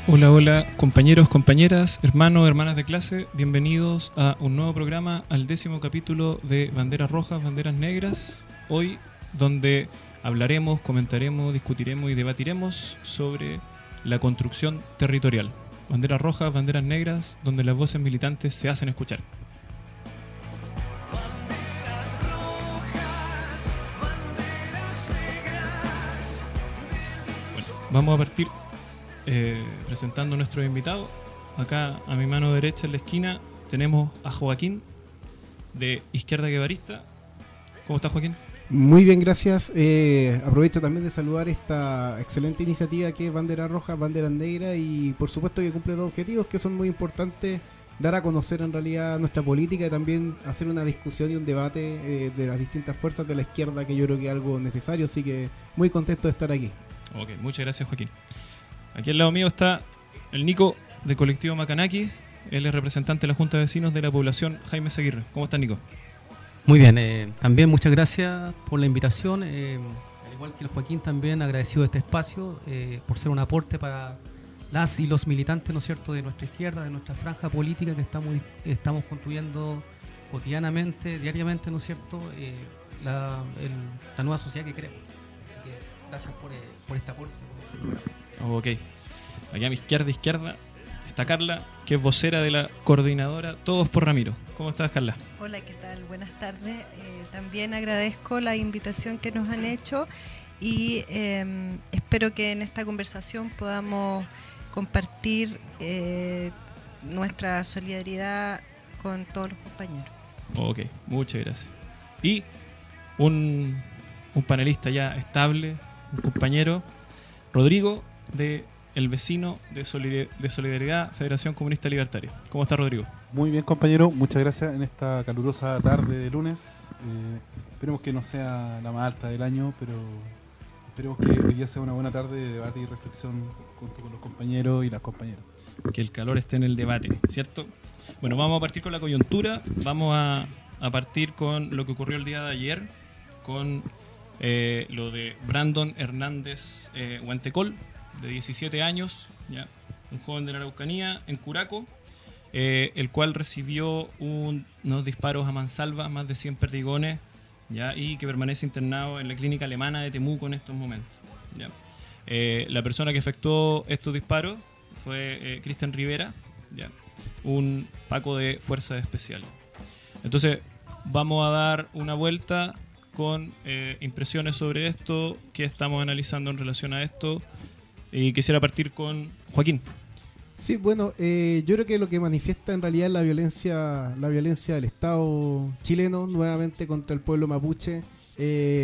Hola, hola, compañeros, compañeras, hermanos, hermanas de clase, bienvenidos a un nuevo programa, al 10º capítulo de Banderas Rojas, Banderas Negras. Hoy, donde hablaremos, comentaremos, discutiremos y debatiremos sobre la construcción territorial. Banderas Rojas, Banderas Negras, donde las voces militantes se hacen escuchar. Bueno, vamos a partir presentando a nuestros invitados. Acá a mi mano derecha en la esquina tenemos a Joaquín de Izquierda Guevarista. ¿Cómo está, Joaquín? Muy bien, gracias. Aprovecho también de saludar esta excelente iniciativa que es Banderas Rojas, Banderas Negras, y por supuesto que cumple dos objetivos que son muy importantes: dar a conocer en realidad nuestra política y también hacer una discusión y un debate de las distintas fuerzas de la izquierda, que yo creo que es algo necesario, así que muy contento de estar aquí. Ok, muchas gracias, Joaquín. Aquí al lado mío está el Nico de Colectivo Macanaki. Él es representante de la Junta de Vecinos de la población Jaime Seguirre. ¿Cómo está, Nico? Muy bien, también muchas gracias por la invitación. Al igual que el Joaquín, también agradecido de este espacio por ser un aporte para las y los militantes, ¿no es cierto?, de nuestra izquierda, de nuestra franja política que estamos construyendo cotidianamente, diariamente, ¿no es cierto?, la nueva sociedad que queremos. Así que gracias por este aporte. Ok. Allá a mi izquierda está Carla, que es vocera de la coordinadora Todos por Ramiro. ¿Cómo estás, Carla? Hola, ¿qué tal? Buenas tardes. También agradezco la invitación que nos han hecho y espero que en esta conversación podamos compartir nuestra solidaridad con todos los compañeros. Ok, muchas gracias. Y un panelista ya estable, un compañero, Rodrigo, de El Vecino de Solidaridad Federación Comunista Libertaria. ¿Cómo está, Rodrigo? Muy bien, compañero, muchas gracias en esta calurosa tarde de lunes. Esperemos que no sea la más alta del año, pero esperemos que hoy día sea una buena tarde de debate y reflexión junto con los compañeros y las compañeras. Que el calor esté en el debate, ¿cierto? Bueno, vamos a partir con la coyuntura. Vamos a partir con lo que ocurrió el día de ayer, con lo de Brandon Hernández Huantecol, de 17 años, ¿ya? Un joven de la Araucanía, en Curaco, el cual recibió unos disparos a mansalva, más de 100 perdigones, ¿ya? Y que permanece internado en la clínica alemana de Temuco en estos momentos, ¿ya? La persona que efectuó estos disparos fue Cristian Rivera, ¿ya? Un Paco de Fuerzas Especiales. Entonces, vamos a dar una vuelta con impresiones sobre esto, qué estamos analizando en relación a esto, y quisiera partir con Joaquín. Sí, bueno, yo creo que lo que manifiesta en realidad es la violencia del Estado chileno nuevamente contra el pueblo mapuche,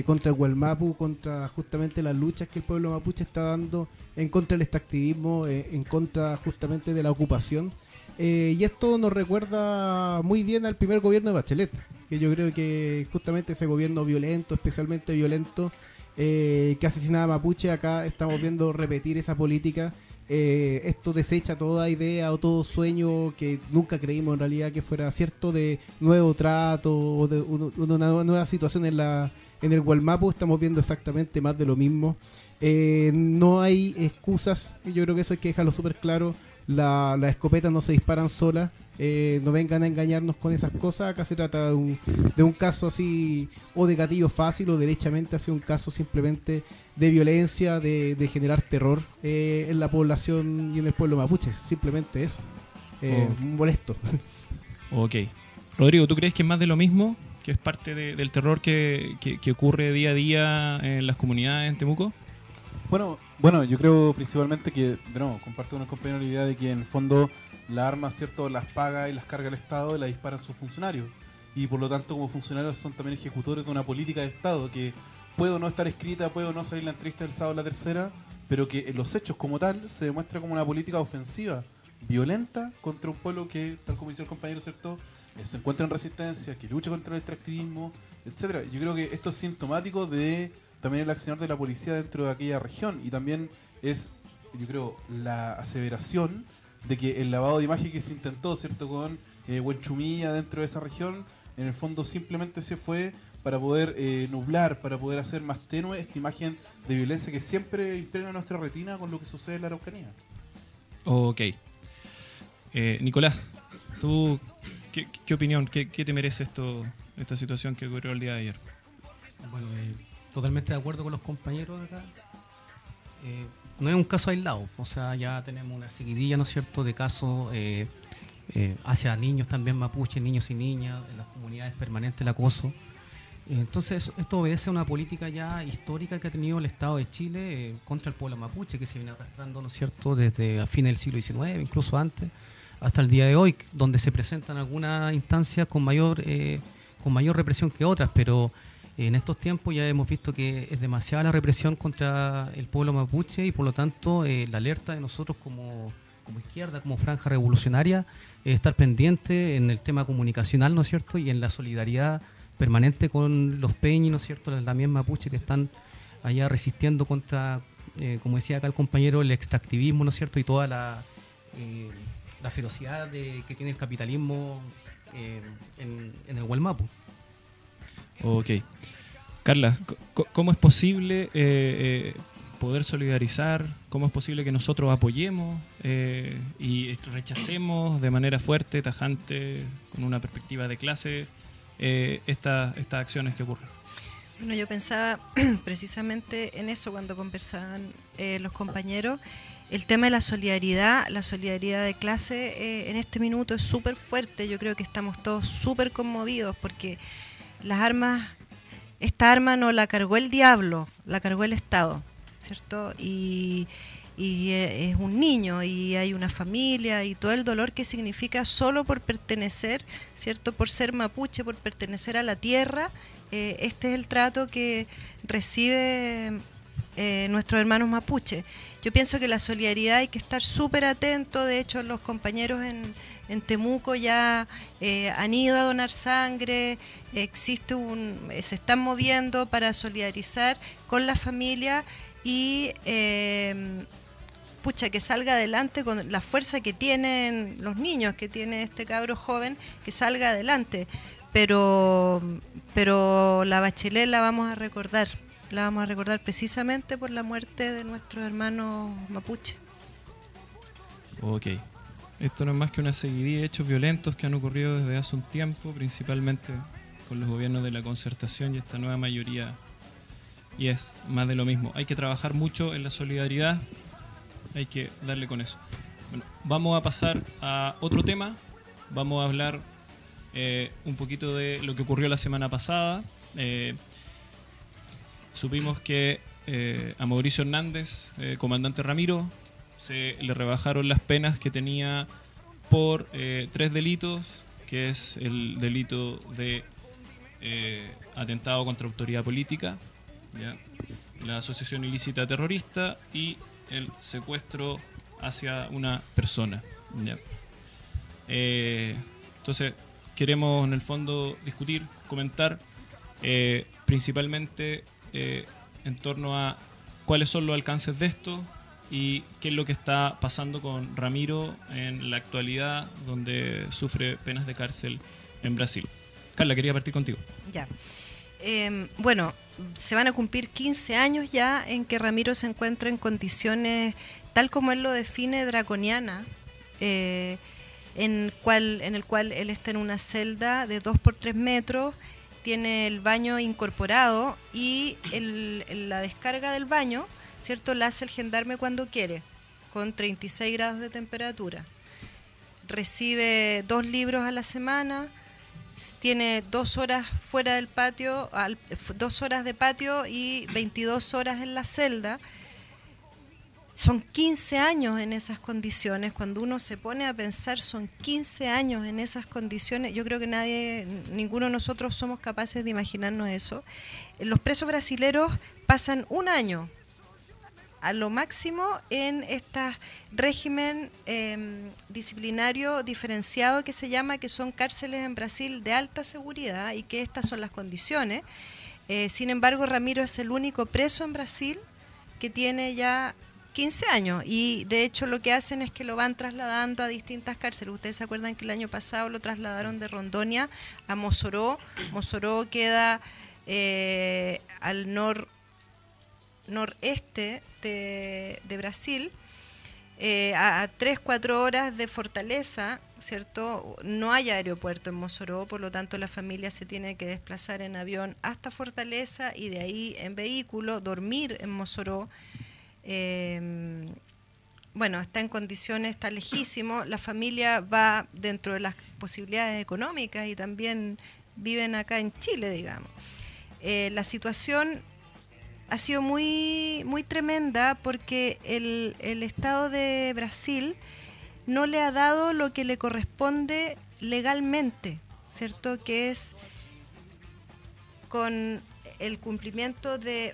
contra el Gualmapu, contra justamente las luchas que el pueblo mapuche está dando en contra del extractivismo, en contra justamente de la ocupación. Y esto nos recuerda muy bien al primer gobierno de Bachelet, que yo creo que justamente ese gobierno violento, especialmente violento, que asesinaba a mapuche. Acá estamos viendo repetir esa política. Esto desecha toda idea o todo sueño que nunca creímos en realidad que fuera cierto, de nuevo trato o de una nueva situación en el Gualmapu. Estamos viendo exactamente más de lo mismo. No hay excusas, y yo creo que eso hay que dejarlo súper claro. Las escopetas no se disparan solas. No vengan a engañarnos con esas cosas. Acá se trata de un caso así, o de gatillo fácil, o derechamente ha sido un caso simplemente de violencia, de generar terror en la población y en el pueblo mapuche. Simplemente eso. Molesto. Ok. Rodrigo, ¿tú crees que es más de lo mismo? ¿Que es parte del terror que ocurre día a día en las comunidades en Temuco? Bueno, yo creo principalmente que, de nuevo, comparto con el compañero la idea de que en el fondo las armas, ¿cierto?, las paga y las carga el Estado y las disparan sus funcionarios. Y por lo tanto, como funcionarios son también ejecutores de una política de Estado que puede o no estar escrita, puede o no salir la entrevista del sábado a la tercera, pero que en los hechos como tal se demuestra como una política ofensiva, violenta, contra un pueblo que, tal como dice el compañero, ¿cierto?, se encuentra en resistencia, que lucha contra el extractivismo, etcétera. Yo creo que esto es sintomático de también el accionar de la policía dentro de aquella región, y también es, yo creo, la aseveración de que el lavado de imagen que se intentó, ¿cierto?, con Huenchumilla dentro de esa región, en el fondo simplemente se fue para poder nublar, para poder hacer más tenue esta imagen de violencia que siempre impregna nuestra retina con lo que sucede en la Araucanía. Ok. Nicolás, ¿tú qué opinión, qué te merece esta situación que ocurrió el día de ayer? Bueno, totalmente de acuerdo con los compañeros acá. No es un caso aislado, o sea, ya tenemos una seguidilla, ¿no es cierto?, de casos hacia niños también mapuches, niños y niñas, en las comunidades permanente el acoso. Entonces, esto obedece a una política ya histórica que ha tenido el Estado de Chile contra el pueblo mapuche, que se viene arrastrando, ¿no es cierto?, desde a fines del siglo XIX, incluso antes, hasta el día de hoy, donde se presentan algunas instancias con mayor represión que otras, pero en estos tiempos ya hemos visto que es demasiada la represión contra el pueblo mapuche y por lo tanto la alerta de nosotros como izquierda, como franja revolucionaria, es estar pendiente en el tema comunicacional, ¿no es cierto?, y en la solidaridad permanente con los peñis, ¿no es cierto?, también mapuche que están allá resistiendo contra, como decía acá el compañero, el extractivismo, ¿no es cierto?, y toda la ferocidad que tiene el capitalismo en el Gualmapu. Ok. Carla, ¿cómo es posible poder solidarizar? ¿Cómo es posible que nosotros apoyemos y rechacemos de manera fuerte, tajante, con una perspectiva de clase, estas acciones que ocurren? Bueno, yo pensaba precisamente en eso cuando conversaban los compañeros. El tema de la solidaridad de clase en este minuto es súper fuerte. Yo creo que estamos todos súper conmovidos porque esta arma no la cargó el diablo, la cargó el Estado, ¿cierto? Y es un niño y hay una familia y todo el dolor que significa solo por pertenecer, ¿cierto? Por ser mapuche, por pertenecer a la tierra. Este es el trato que recibe nuestros hermanos mapuche. Yo pienso que la solidaridad hay que estar súper atento. De hecho, los compañeros en Temuco ya han ido a donar sangre, se están moviendo para solidarizar con la familia y que salga adelante con la fuerza que tienen los niños, que tiene este cabro joven, que salga adelante. Pero la Bachelet la vamos a recordar precisamente por la muerte de nuestros hermanos mapuche. Ok. Esto no es más que una seguidilla de hechos violentos que han ocurrido desde hace un tiempo, principalmente con los gobiernos de la concertación y esta nueva mayoría. Y es más de lo mismo. Hay que trabajar mucho en la solidaridad, hay que darle con eso. Bueno, vamos a pasar a otro tema. Vamos a hablar un poquito de lo que ocurrió la semana pasada. Supimos que a Mauricio Hernández, comandante Ramiro, se le rebajaron las penas que tenía por 3 delitos, que es el delito de atentado contra autoridad política, ¿ya?, la asociación ilícita terrorista y el secuestro hacia una persona, ¿ya? Entonces queremos en el fondo discutir, comentar principalmente en torno a cuáles son los alcances de esto y qué es lo que está pasando con Ramiro en la actualidad, donde sufre penas de cárcel en Brasil. Carla, quería partir contigo. Ya. Bueno, se van a cumplir 15 años ya en que Ramiro se encuentra en condiciones, tal como él lo define, draconiana, en el cual él está en una celda de 2 por 3 metros, tiene el baño incorporado y la descarga del baño, ¿cierto?, la hace el gendarme cuando quiere, con 36 grados de temperatura. Recibe 2 libros a la semana, tiene 2 horas fuera del patio, 2 horas de patio y 22 horas en la celda. Son 15 años en esas condiciones. Cuando uno se pone a pensar, son 15 años en esas condiciones. Yo creo que ninguno de nosotros somos capaces de imaginarnos eso. Los presos brasileros pasan 1 año a lo máximo en este régimen disciplinario diferenciado que se llama, que son cárceles en Brasil de alta seguridad y que estas son las condiciones. Sin embargo, Ramiro es el único preso en Brasil que tiene ya 15 años y de hecho lo que hacen es que lo van trasladando a distintas cárceles. Ustedes se acuerdan que el año pasado lo trasladaron de Rondônia a Mossoró. Mossoró queda al noreste de Brasil a 3-4 horas de Fortaleza, ¿cierto? No hay aeropuerto en Mossoró, por lo tanto la familia se tiene que desplazar en avión hasta Fortaleza y de ahí en vehículo, dormir en Mossoró. Bueno, está en condiciones, está lejísimo, la familia va dentro de las posibilidades económicas y también viven acá en Chile, digamos. La situación ha sido muy, muy tremenda porque el Estado de Brasil no le ha dado lo que le corresponde legalmente, ¿cierto? Que es con el cumplimiento de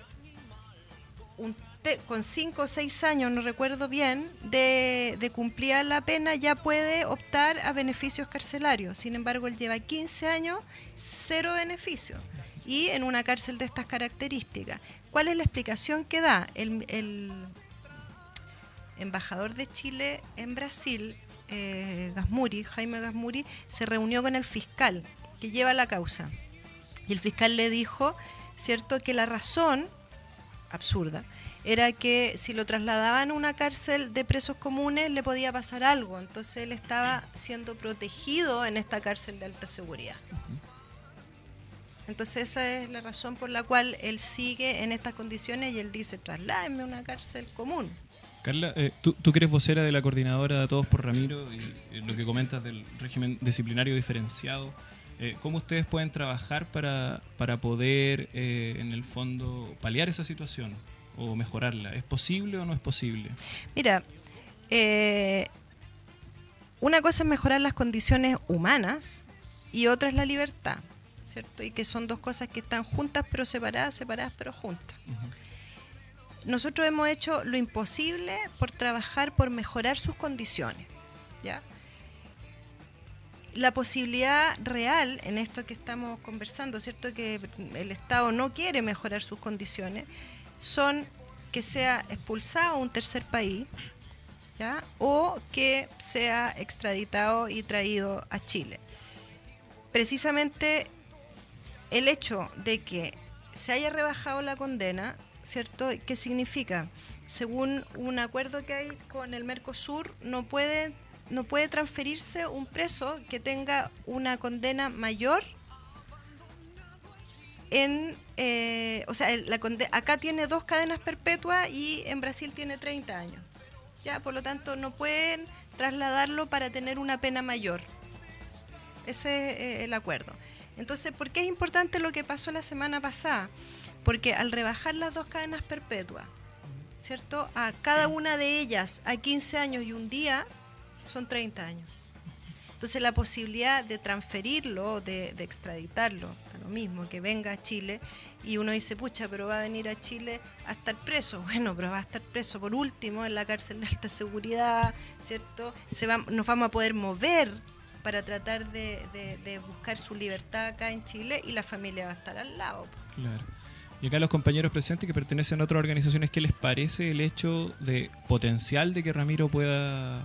con 5 o 6 años, no recuerdo bien, de cumplir la pena, ya puede optar a beneficios carcelarios. Sin embargo, él lleva 15 años, 0 beneficios, y en una cárcel de estas características. ¿Cuál es la explicación que da? El embajador de Chile en Brasil, Jaime Gasmuri, se reunió con el fiscal que lleva la causa. Y el fiscal le dijo, ¿cierto?, que la razón absurda era que si lo trasladaban a una cárcel de presos comunes le podía pasar algo, entonces él estaba siendo protegido en esta cárcel de alta seguridad. Entonces esa es la razón por la cual él sigue en estas condiciones y él dice, trasládenme a una cárcel común. Carla, tú que eres vocera de la coordinadora de Todos por Ramiro y lo que comentas del régimen disciplinario diferenciado, ¿cómo ustedes pueden trabajar para poder, en el fondo, paliar esa situación o mejorarla? ¿Es posible o no es posible? Mira, una cosa es mejorar las condiciones humanas y otra es la libertad, ¿cierto? Y que son dos cosas que están juntas pero separadas, separadas pero juntas. Nosotros hemos hecho lo imposible por trabajar por mejorar sus condiciones, ¿ya? La posibilidad real en esto que estamos conversando, ¿cierto?, que el Estado no quiere mejorar sus condiciones, son que sea expulsado a un tercer país, ¿ya?, o que sea extraditado y traído a Chile. Precisamente el hecho de que se haya rebajado la condena, ¿cierto?, ¿qué significa? Según un acuerdo que hay con el Mercosur, no puede transferirse un preso que tenga una condena mayor acá tiene 2 cadenas perpetuas y en Brasil tiene 30 años. Ya, por lo tanto, no pueden trasladarlo para tener una pena mayor. Ese es el acuerdo. Entonces, ¿por qué es importante lo que pasó la semana pasada? Porque al rebajar las 2 cadenas perpetuas, ¿cierto?, a cada una de ellas a 15 años y un día, son 30 años. Entonces la posibilidad de transferirlo, de extraditarlo, lo mismo, que venga a Chile, y uno dice, pucha, pero va a venir a Chile a estar preso. Bueno, pero va a estar preso por último en la cárcel de alta seguridad, ¿cierto? Nos vamos a poder mover para tratar de buscar su libertad acá en Chile y la familia va a estar al lado. Claro. Y acá los compañeros presentes que pertenecen a otras organizaciones, ¿qué les parece el hecho de potencial de que Ramiro pueda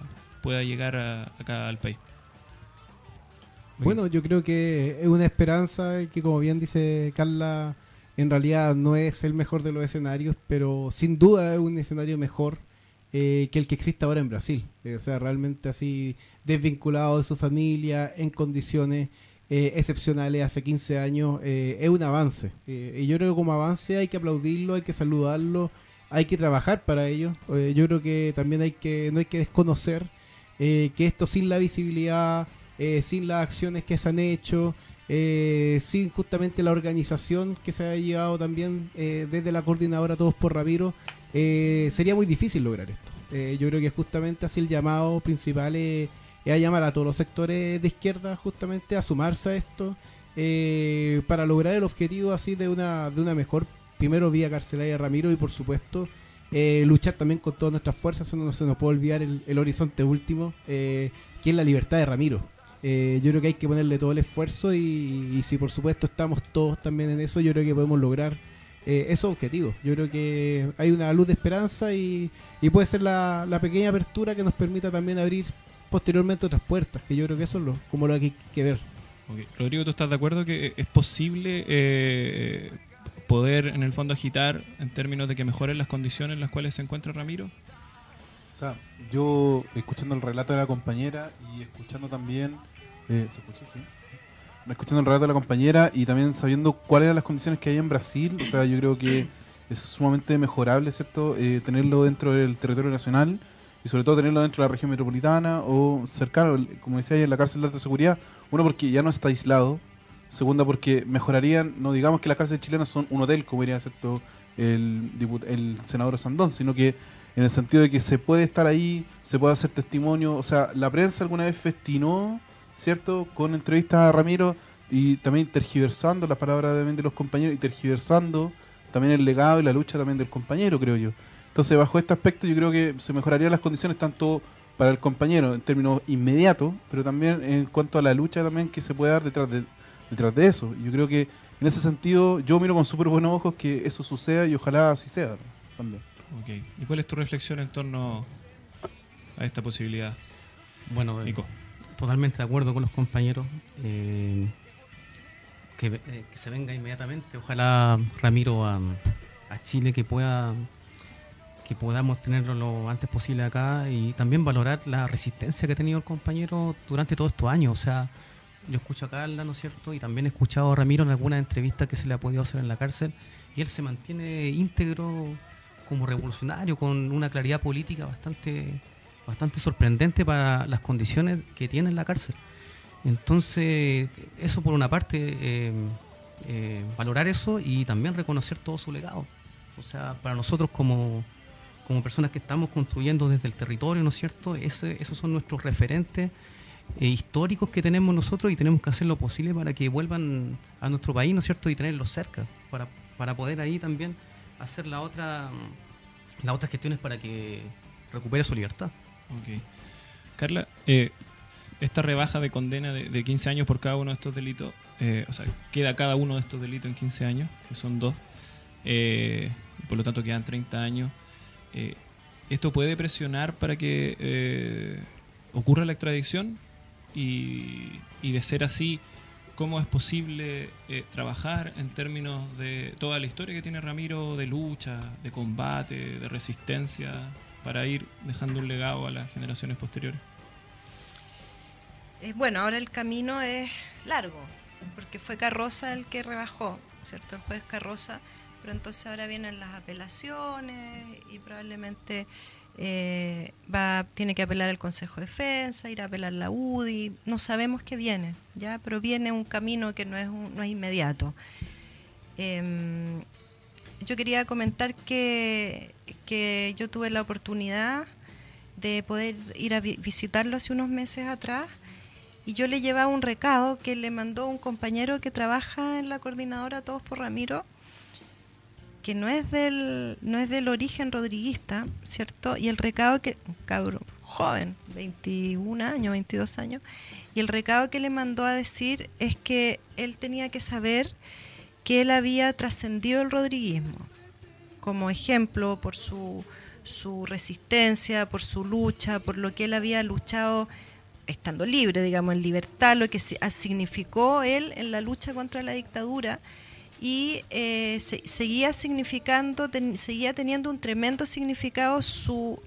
llegar acá al país? Bueno, yo creo que es una esperanza que, como bien dice Carla, en realidad no es el mejor de los escenarios, pero sin duda es un escenario mejor que el que existe ahora en Brasil. O sea, realmente así desvinculado de su familia, en condiciones excepcionales hace 15 años, es un avance. Y yo creo que como avance hay que aplaudirlo, hay que saludarlo, hay que trabajar para ello. Yo creo que también no hay que desconocer que esto sin la visibilidad, sin las acciones que se han hecho, sin justamente la organización que se ha llevado también desde la coordinadora Todos por Ramiro, sería muy difícil lograr esto. Yo creo que justamente así el llamado principal es a llamar a todos los sectores de izquierda justamente a sumarse a esto para lograr el objetivo así de una mejor, primero, vía carcelaria de Ramiro y por supuesto luchar también con todas nuestras fuerzas. Eso no se nos puede olvidar el horizonte último, que es la libertad de Ramiro. Yo creo que hay que ponerle todo el esfuerzo y si por supuesto estamos todos también en eso, yo creo que podemos lograr esos objetivos. Yo creo que hay una luz de esperanza y puede ser la pequeña apertura que nos permita también abrir posteriormente otras puertas, que yo creo que eso es como lo que hay que ver. Okay. Rodrigo, ¿tú estás de acuerdo que es posible poder en el fondo agitar en términos de que mejoren las condiciones en las cuales se encuentra Ramiro? O sea, yo escuchando el relato de la compañera y escuchando también... ¿se escucha? Sí. Escuchando el relato de la compañera y también sabiendo cuáles eran las condiciones que hay en Brasil, o sea, yo creo que es sumamente mejorable, ¿cierto? Tenerlo dentro del territorio nacional y sobre todo tenerlo dentro de la región metropolitana o cercano, como decía, en la cárcel de alta seguridad. Uno, porque ya no está aislado. Segunda, porque mejorarían, no digamos que las cárceles chilenas son un hotel, como diría, ¿cierto?, el senador Sandón, sino que en el sentido de que se puede estar ahí, se puede hacer testimonio. O sea, la prensa alguna vez festinó, ¿cierto?, con entrevistas a Ramiro y también tergiversando las palabras de los compañeros y tergiversando también el legado y la lucha también del compañero, creo yo. Entonces, bajo este aspecto, yo creo que se mejorarían las condiciones tanto para el compañero en términos inmediatos, pero también en cuanto a la lucha también que se puede dar detrás de eso. Yo creo que en ese sentido yo miro con súper buenos ojos que eso suceda y ojalá así sea también. Ok. ¿Y cuál es tu reflexión en torno a esta posibilidad, Bueno, Nico? totalmente de acuerdo con los compañeros. Que se venga inmediatamente. Ojalá Ramiro a Chile, que podamos tenerlo lo antes posible acá y también valorar la resistencia que ha tenido el compañero durante todos estos años. O sea, yo escucho a Carla, ¿no es cierto? Y también he escuchado a Ramiro en algunas entrevistas que se le ha podido hacer en la cárcel y él se mantiene íntegro como revolucionario, con una claridad política bastante sorprendente para las condiciones que tiene en la cárcel. Entonces, eso por una parte, valorar eso y también reconocer todo su legado. O sea, para nosotros como personas que estamos construyendo desde el territorio, ¿no es cierto? Esos son nuestros referentes históricos que tenemos nosotros y tenemos que hacer lo posible para que vuelvan a nuestro país, ¿no es cierto? Y tenerlos cerca, para poder ahí también hacer las otras gestiones para que recupere su libertad. Ok. Carla, esta rebaja de condena de 15 años por cada uno de estos delitos, o sea, queda cada uno de estos delitos en 15 años, que son 2, por lo tanto quedan 30 años. ¿Esto puede presionar para que ocurra la extradición? Y de ser así, ¿cómo es posible trabajar en términos de toda la historia que tiene Ramiro de lucha, de combate, de resistencia, para ir dejando un legado a las generaciones posteriores? Bueno, ahora el camino es largo, porque fue Carroza el que rebajó, ¿cierto? El juez Carroza, pero entonces ahora vienen las apelaciones y probablemente tiene que apelar el Consejo de Defensa, ir a apelar la UDI, no sabemos qué viene, ¿ya? Pero viene un camino que no es inmediato. Yo quería comentar que yo tuve la oportunidad de poder ir a visitarlo hace unos meses atrás y yo le llevaba un recado que le mandó un compañero que trabaja en la coordinadora Todos por Ramiro, que no es del origen rodriguista, ¿cierto? Y el recado que, un cabro joven, 21 años, 22 años, y el recado que le mandó a decir es que él tenía que saber que él había trascendido el rodriguismo, como ejemplo por su resistencia, por su lucha, por lo que él había luchado estando libre, digamos, en libertad, lo que significó él en la lucha contra la dictadura. Y seguía teniendo un tremendo significado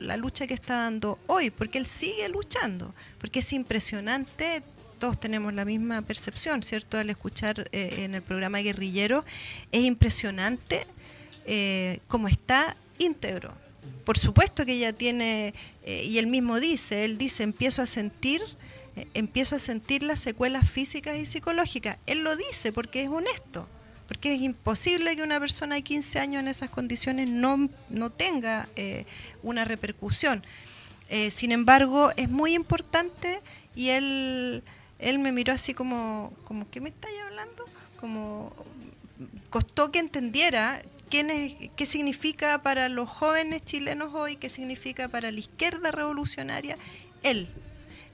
la lucha que está dando hoy, porque él sigue luchando, porque es impresionante. Todos tenemos la misma percepción, ¿cierto? Al escuchar en el programa Guerrillero, es impresionante cómo está íntegro. Por supuesto que ella tiene, y él mismo dice, empiezo a sentir las secuelas físicas y psicológicas. Él lo dice porque es honesto. Porque es imposible que una persona de 15 años en esas condiciones no tenga una repercusión. Sin embargo, es muy importante y él me miró así como ¿qué me estáis hablando? Como costó que entendiera qué significa para los jóvenes chilenos hoy, qué significa para la izquierda revolucionaria, él.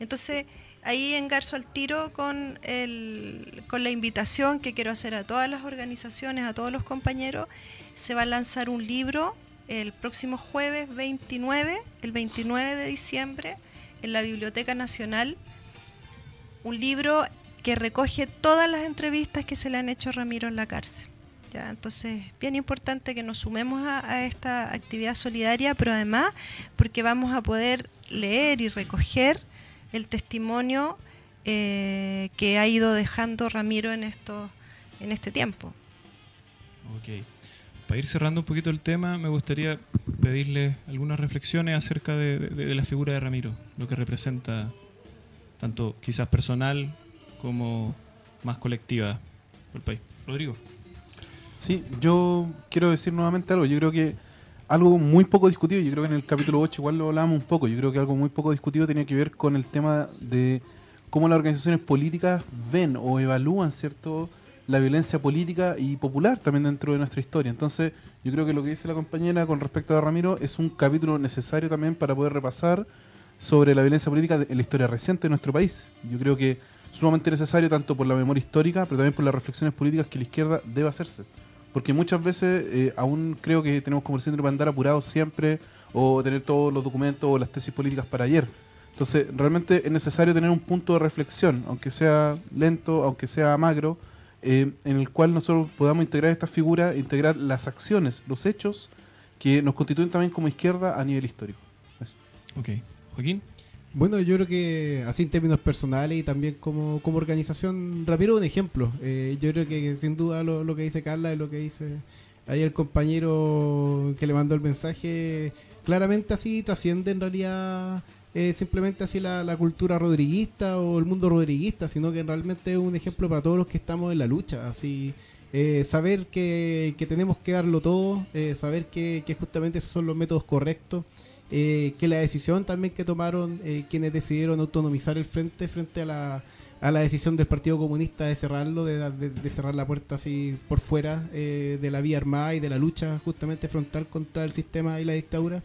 Entonces, ahí engarzo al tiro con la invitación que quiero hacer a todas las organizaciones, a todos los compañeros. Se va a lanzar un libro el próximo jueves 29, el 29 de diciembre, en la Biblioteca Nacional. Un libro que recoge todas las entrevistas que se le han hecho a Ramiro en la cárcel. ¿ya? Entonces, bien importante que nos sumemos a esta actividad solidaria, pero además porque vamos a poder leer y recoger el testimonio que ha ido dejando Ramiro en este tiempo. Ok. Para ir cerrando un poquito el tema, me gustaría pedirle algunas reflexiones acerca de la figura de Ramiro, lo que representa tanto quizás personal como más colectiva por el país. Rodrigo. Sí, yo quiero decir nuevamente algo. Yo creo que algo muy poco discutido, yo creo que en el capítulo 8 igual lo hablábamos un poco, yo creo que algo muy poco discutido tenía que ver con el tema de cómo las organizaciones políticas ven o evalúan, ¿cierto?, la violencia política y popular también dentro de nuestra historia. Entonces, yo creo que lo que dice la compañera con respecto a Ramiro es un capítulo necesario también para poder repasar sobre la violencia política en la historia reciente de nuestro país. Yo creo que sumamente necesario tanto por la memoria histórica, pero también por las reflexiones políticas que la izquierda debe hacerse. Porque muchas veces aún creo que tenemos como el síndrome de andar apurados siempre, o tener todos los documentos o las tesis políticas para ayer. Entonces, realmente es necesario tener un punto de reflexión, aunque sea lento, aunque sea macro, en el cual nosotros podamos integrar esta figura, integrar las acciones, los hechos que nos constituyen también como izquierda a nivel histórico. Eso. Ok. Joaquín. Bueno, yo creo que así en términos personales y también como organización, Ramiro es un ejemplo. Yo creo que sin duda lo que dice Carla y lo que dice ahí el compañero que le mandó el mensaje, claramente así trasciende en realidad simplemente así la cultura rodriguista o el mundo rodriguista, sino que realmente es un ejemplo para todos los que estamos en la lucha. Así saber que tenemos que darlo todo, saber que justamente esos son los métodos correctos. Que la decisión también que tomaron quienes decidieron autonomizar el frente a la decisión del Partido Comunista de cerrarlo, de cerrar la puerta así por fuera de la vía armada y de la lucha justamente frontal contra el sistema y la dictadura,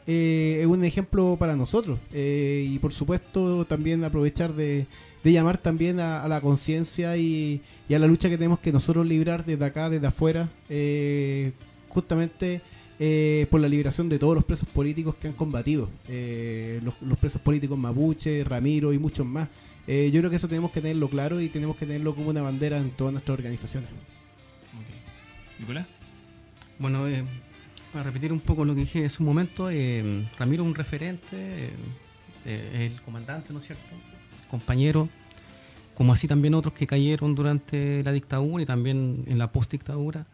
es un ejemplo para nosotros. Y por supuesto también aprovechar de llamar también a la conciencia y a la lucha que tenemos que nosotros librar desde acá, desde afuera, justamente por la liberación de todos los presos políticos que han combatido, los presos políticos mapuche, Ramiro y muchos más. Yo creo que eso tenemos que tenerlo claro y tenemos que tenerlo como una bandera en todas nuestras organizaciones. Okay. ¿Nicolás? Bueno, para repetir un poco lo que dije hace un momento, Ramiro es un referente, el comandante, ¿no es cierto?, compañero, como así también otros que cayeron durante la dictadura y también en la postdictadura.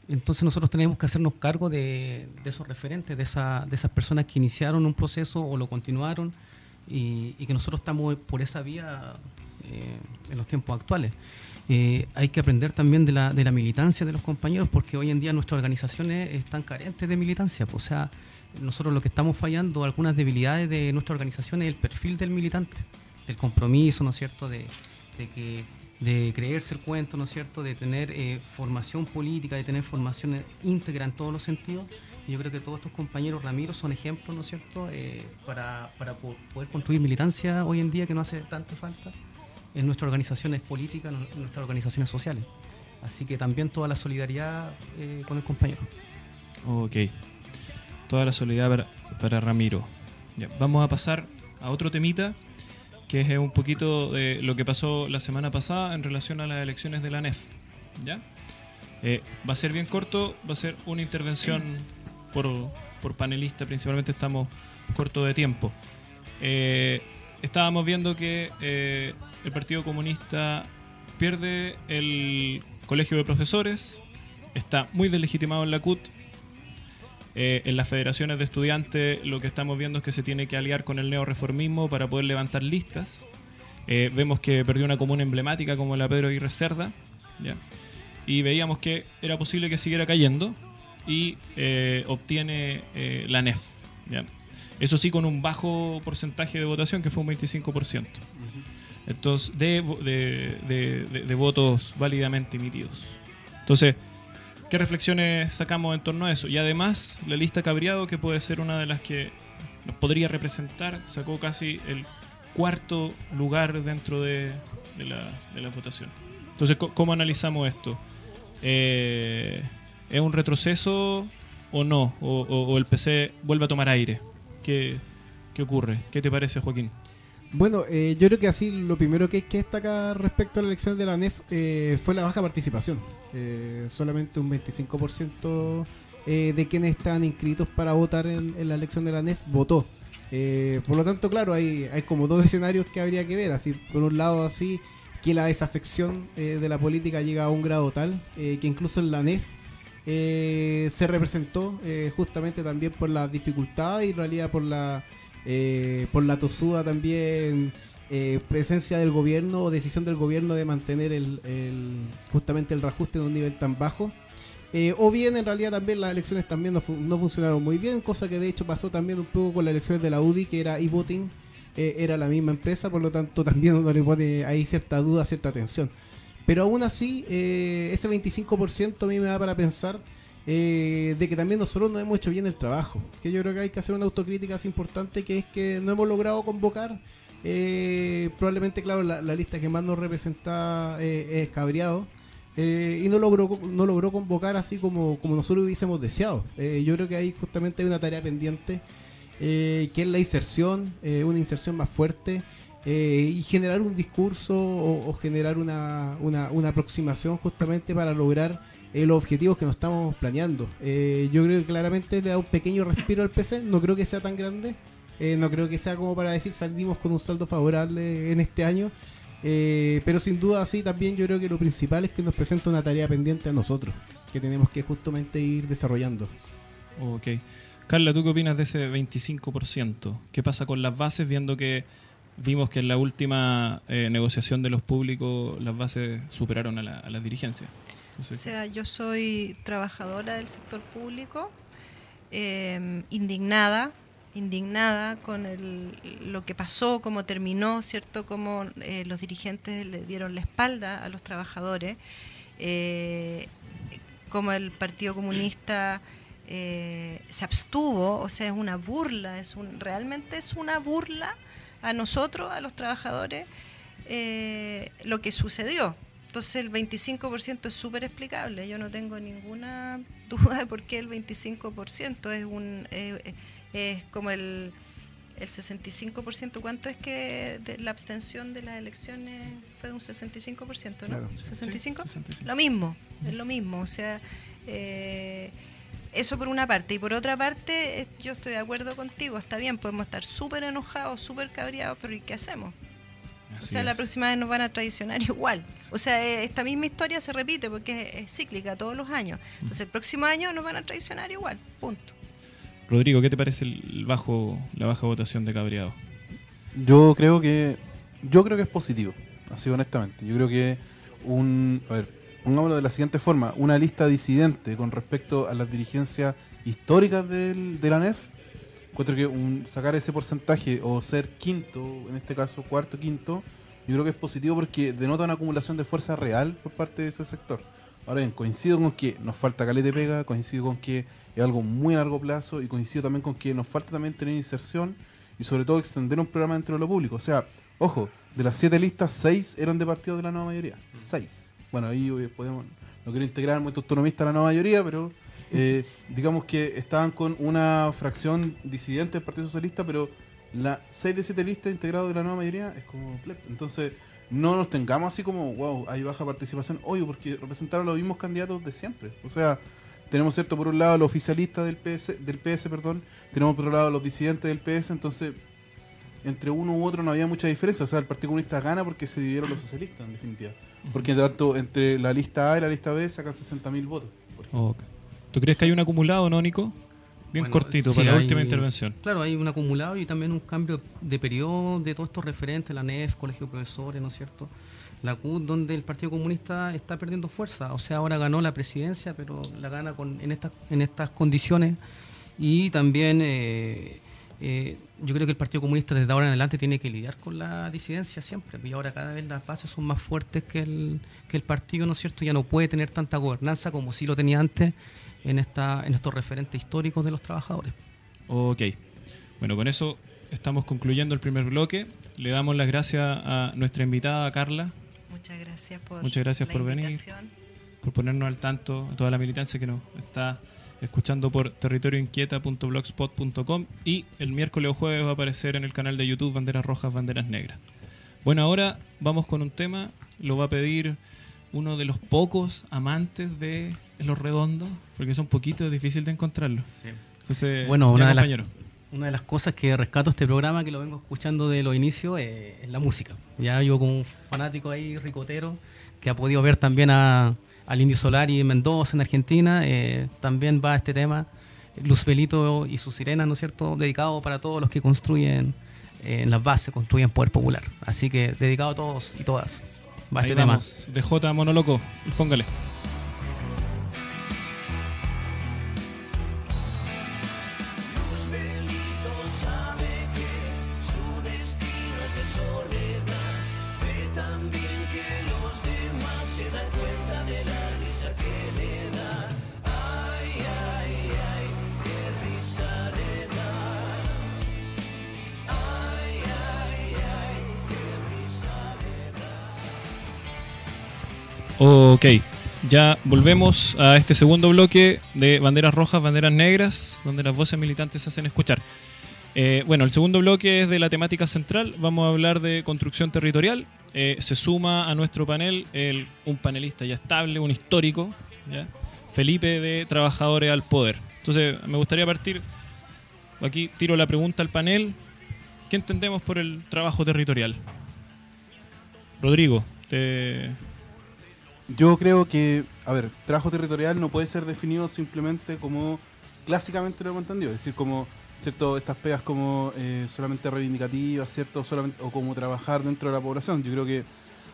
Entonces nosotros tenemos que hacernos cargo de esos referentes, de esas personas que iniciaron un proceso o lo continuaron y que nosotros estamos por esa vía en los tiempos actuales. Hay que aprender también de la militancia de los compañeros, porque hoy en día nuestras organizaciones están carentes de militancia. O sea, nosotros lo que estamos fallando, algunas debilidades de nuestra organización es el perfil del militante, del compromiso, ¿no es cierto?, de creerse el cuento, ¿no es cierto?, de tener formación política, de tener formación íntegra en todos los sentidos. Y yo creo que todos estos compañeros Ramiro son ejemplos, ¿no es cierto?, para poder construir militancia hoy en día, que no hace tanta falta en nuestras organizaciones políticas, en nuestras organizaciones sociales. Así que también toda la solidaridad con el compañero. Ok. Toda la solidaridad para Ramiro. Ya, vamos a pasar a otro temita, que es un poquito de lo que pasó la semana pasada en relación a las elecciones de la ANEF. ¿Ya? Va a ser bien corto, va a ser una intervención por panelista, principalmente estamos cortos de tiempo. Estábamos viendo que el Partido Comunista pierde el colegio de profesores, está muy deslegitimado en la CUT. En las federaciones de estudiantes lo que estamos viendo es que se tiene que aliar con el neoreformismo para poder levantar listas. Vemos que perdió una comuna emblemática como la Pedro Aguirre Cerda, ¿ya? Y veíamos que era posible que siguiera cayendo y obtiene la ANEF, ¿ya? Eso sí, con un bajo porcentaje de votación, que fue un 25%. Entonces, de votos válidamente emitidos. Entonces, ¿qué reflexiones sacamos en torno a eso? Y además, la lista Cabreado, que puede ser una de las que nos podría representar, sacó casi el cuarto lugar dentro de la votación. Entonces, ¿cómo analizamos esto? ¿Es un retroceso o no? ¿O el PC vuelve a tomar aire? ¿Qué ocurre? ¿Qué te parece, Joaquín? Bueno, yo creo que así lo primero que hay que destacar respecto a la elección de la ANEF fue la baja participación. Solamente un 25% de quienes estaban inscritos para votar en la elección de la ANEF votó. Por lo tanto, claro, hay como dos escenarios que habría que ver. Así, por un lado, así que la desafección de la política llega a un grado tal que incluso en la ANEF se representó justamente también por la dificultad y en realidad por la tosuda también presencia del gobierno o decisión del gobierno de mantener justamente el reajuste en un nivel tan bajo. O bien en realidad también las elecciones también no funcionaron muy bien, cosa que de hecho pasó también un poco con las elecciones de la UDI, que era e-voting, era la misma empresa, por lo tanto también uno le pone ahí cierta duda, cierta tensión. Pero aún así, ese 25% a mí me da para pensar de que también nosotros no hemos hecho bien el trabajo. Que yo creo que hay que hacer una autocrítica así importante, que es que no hemos logrado convocar. Probablemente, claro, la lista que más nos representa es Cabreado. Y no logró convocar así como nosotros hubiésemos deseado. Yo creo que ahí justamente hay una tarea pendiente, que es la inserción, una inserción más fuerte. Y generar un discurso o generar una aproximación justamente para lograr los objetivos que nos estamos planeando. Yo creo que claramente le da un pequeño respiro al PC, no creo que sea tan grande, no creo que sea como para decir salimos con un saldo favorable en este año, pero sin duda sí, también yo creo que lo principal es que nos presenta una tarea pendiente a nosotros, que tenemos que justamente ir desarrollando. Ok. Carla, ¿tú qué opinas de ese 25%? ¿Qué pasa con las bases, viendo que vimos que en la última negociación de los públicos las bases superaron a la dirigencia? Entonces, O sea, yo soy trabajadora del sector público, indignada con lo que pasó, cómo terminó, ¿cierto? Cómo los dirigentes le dieron la espalda a los trabajadores, cómo el Partido Comunista se abstuvo, o sea, es una burla, realmente es una burla a nosotros, a los trabajadores, lo que sucedió. Entonces el 25% es súper explicable. Yo no tengo ninguna duda de por qué el 25% es como el 65%. ¿Cuánto es que la abstención de las elecciones fue de un 65%, no? Claro. ¿65? Sí, 65. Lo mismo, es lo mismo. O sea, eso por una parte. Y por otra parte, yo estoy de acuerdo contigo. Está bien, podemos estar súper enojados, súper cabreados, pero ¿y qué hacemos? así O sea, la es. próxima vez nos van a traicionar igual. O sea, esta misma historia se repite porque es cíclica todos los años. Entonces, el próximo año nos van a traicionar igual. Punto. Rodrigo, ¿qué te parece la baja votación de Cabreado? Yo creo que es positivo, así honestamente. Yo creo que a ver, pongámoslo de la siguiente forma, una lista disidente con respecto a las dirigencias históricas de la ANEF. Encuentro que sacar ese porcentaje o ser quinto, en este caso cuarto, quinto, yo creo que es positivo porque denota una acumulación de fuerza real por parte de ese sector. Ahora bien, coincido con que nos falta caleta de pega, coincido con que es algo muy a largo plazo y coincido también con que nos falta también tener inserción y sobre todo extender un programa dentro de lo público. O sea, ojo, de las 7 listas, 6 eran de partidos de la nueva mayoría. 6. Bueno, ahí no quiero integrar al movimiento autonomista a la nueva mayoría, pero digamos que estaban con una fracción disidente del Partido Socialista, pero 6 de 7 listas integrados de la nueva mayoría es como pleb. Entonces, no nos tengamos así como, wow, hay baja participación, obvio, porque representaron los mismos candidatos de siempre. O sea, tenemos, cierto, por un lado los oficialistas del PS, tenemos por otro lado los disidentes del PS, entonces entre uno u otro no había mucha diferencia. O sea, el Partido Comunista gana porque se dividieron los socialistas, en definitiva. Porque tanto entre la lista A y la lista B sacan 60.000 votos. Okay. ¿Tú crees que hay un acumulado, no, Nico? Bien Bueno, cortito, sí, para la hay- última intervención. Claro, hay un acumulado y también un cambio de periodo de todos estos referentes, la NEF, Colegio de Profesores, ¿no es cierto? La CUT, donde el Partido Comunista está perdiendo fuerza. O sea, ahora ganó la presidencia, pero la gana en estas condiciones. Y también yo creo que el Partido Comunista desde ahora en adelante tiene que lidiar con la disidencia siempre. Y ahora cada vez las bases son más fuertes que el partido, ¿no es cierto? Ya no puede tener tanta gobernanza como sí lo tenía antes en estos referentes históricos de los trabajadores. Ok. Bueno, con eso estamos concluyendo el primer bloque. Le damos las gracias a nuestra invitada, Carla, Muchas gracias Muchas gracias la por venir. invitación. por ponernos al tanto, a toda la militancia que nos está escuchando por territorioinquieta.blogspot.com, y el miércoles o jueves va a aparecer en el canal de YouTube Banderas Rojas, Banderas Negras. Bueno, ahora vamos con un tema, lo va a pedir uno de los pocos amantes de Los Redondos, porque son poquitos, es difícil de encontrarlos. Sí. Entonces, Bueno, ya, compañero. una de las cosas que rescato este programa, que lo vengo escuchando de los inicios, es la música. Ya yo, como un fanático ahí ricotero, que ha podido ver también al Indio Solari en Mendoza, en Argentina, también va este tema, Luzbelito y sus sirenas, ¿no es cierto?, dedicado para todos los que construyen en las bases, construyen poder popular. Así que dedicado a todos y todas. Va Ahí este vamos, de J Monoloco, póngale. Ok, ya volvemos a este segundo bloque de Banderas Rojas, Banderas Negras, donde las voces militantes se hacen escuchar. Bueno, el segundo bloque es de la temática central. Vamos a hablar de construcción territorial. Se suma a nuestro panel un panelista ya estable, un histórico, ¿ya? Felipe, de Trabajadores al Poder. Entonces, me gustaría partir, aquí tiro la pregunta al panel. ¿Qué entendemos por el trabajo territorial? Rodrigo, Yo creo que, a ver, trabajo territorial no puede ser definido simplemente como clásicamente lo hemos entendido, es decir, como, ¿cierto?, estas pegas como solamente reivindicativas, ¿cierto?, solamente, o como trabajar dentro de la población. Yo creo que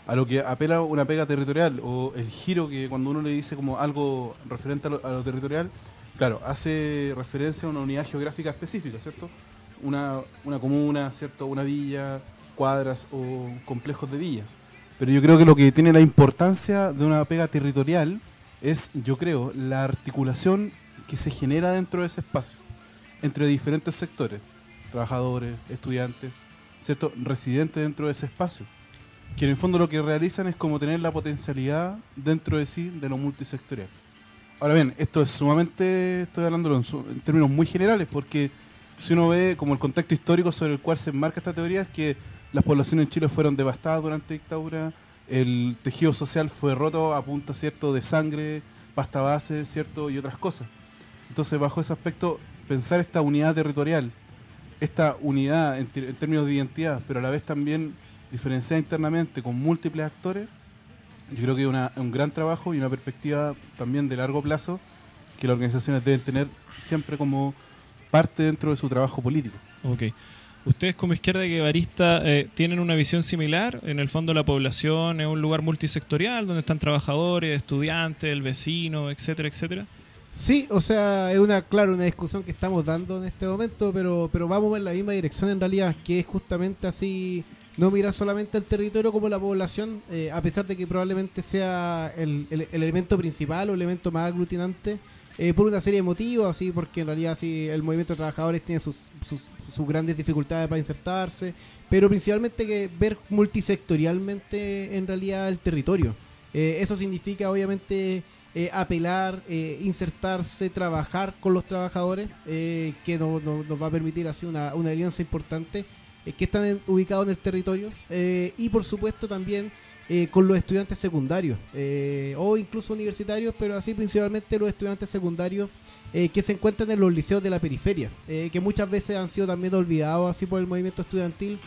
a lo que apela una pega territorial, o el giro que cuando uno le dice como algo referente a lo territorial, claro, hace referencia a una unidad geográfica específica, ¿cierto? Una comuna, ¿cierto?, una villa, cuadras o complejos de villas. Pero yo creo que lo que tiene la importancia de una pega territorial es, yo creo, la articulación que se genera dentro de ese espacio, entre diferentes sectores, trabajadores, estudiantes, ¿cierto?, residentes dentro de ese espacio, que en el fondo lo que realizan es como tener la potencialidad dentro de sí de lo multisectorial. Ahora bien, esto es sumamente, estoy hablándolo en términos muy generales, porque si uno ve como el contexto histórico sobre el cual se enmarca esta teoría, es que las poblaciones en Chile fueron devastadas durante la dictadura, el tejido social fue roto a punta, ¿cierto?, de sangre, pasta base, ¿cierto?, y otras cosas. Entonces, bajo ese aspecto, pensar esta unidad territorial, esta unidad en términos de identidad, pero a la vez también diferenciada internamente con múltiples actores, yo creo que es un gran trabajo y una perspectiva también de largo plazo que las organizaciones deben tener siempre como parte dentro de su trabajo político. Ok. ¿Ustedes como izquierda guevarista tienen una visión similar? En el fondo la población es un lugar multisectorial donde están trabajadores, estudiantes, el vecino, etcétera, etcétera. Sí, o sea, es una discusión que estamos dando en este momento, pero vamos en la misma dirección en realidad, que es justamente así, no mirar solamente el territorio como la población, a pesar de que probablemente sea el elemento principal o el elemento más aglutinante, por una serie de motivos, así, porque en realidad sí, el movimiento de trabajadores tiene sus grandes dificultades para insertarse, pero principalmente que ver multisectorialmente en realidad el territorio. Eso significa obviamente apelar, insertarse, trabajar con los trabajadores, que nos va a permitir así una alianza importante, que están ubicados en el territorio, y por supuesto también con los estudiantes secundarios o incluso universitarios, pero así principalmente los estudiantes secundarios que se encuentran en los liceos de la periferia, que muchas veces han sido también olvidados así por el movimiento estudiantil,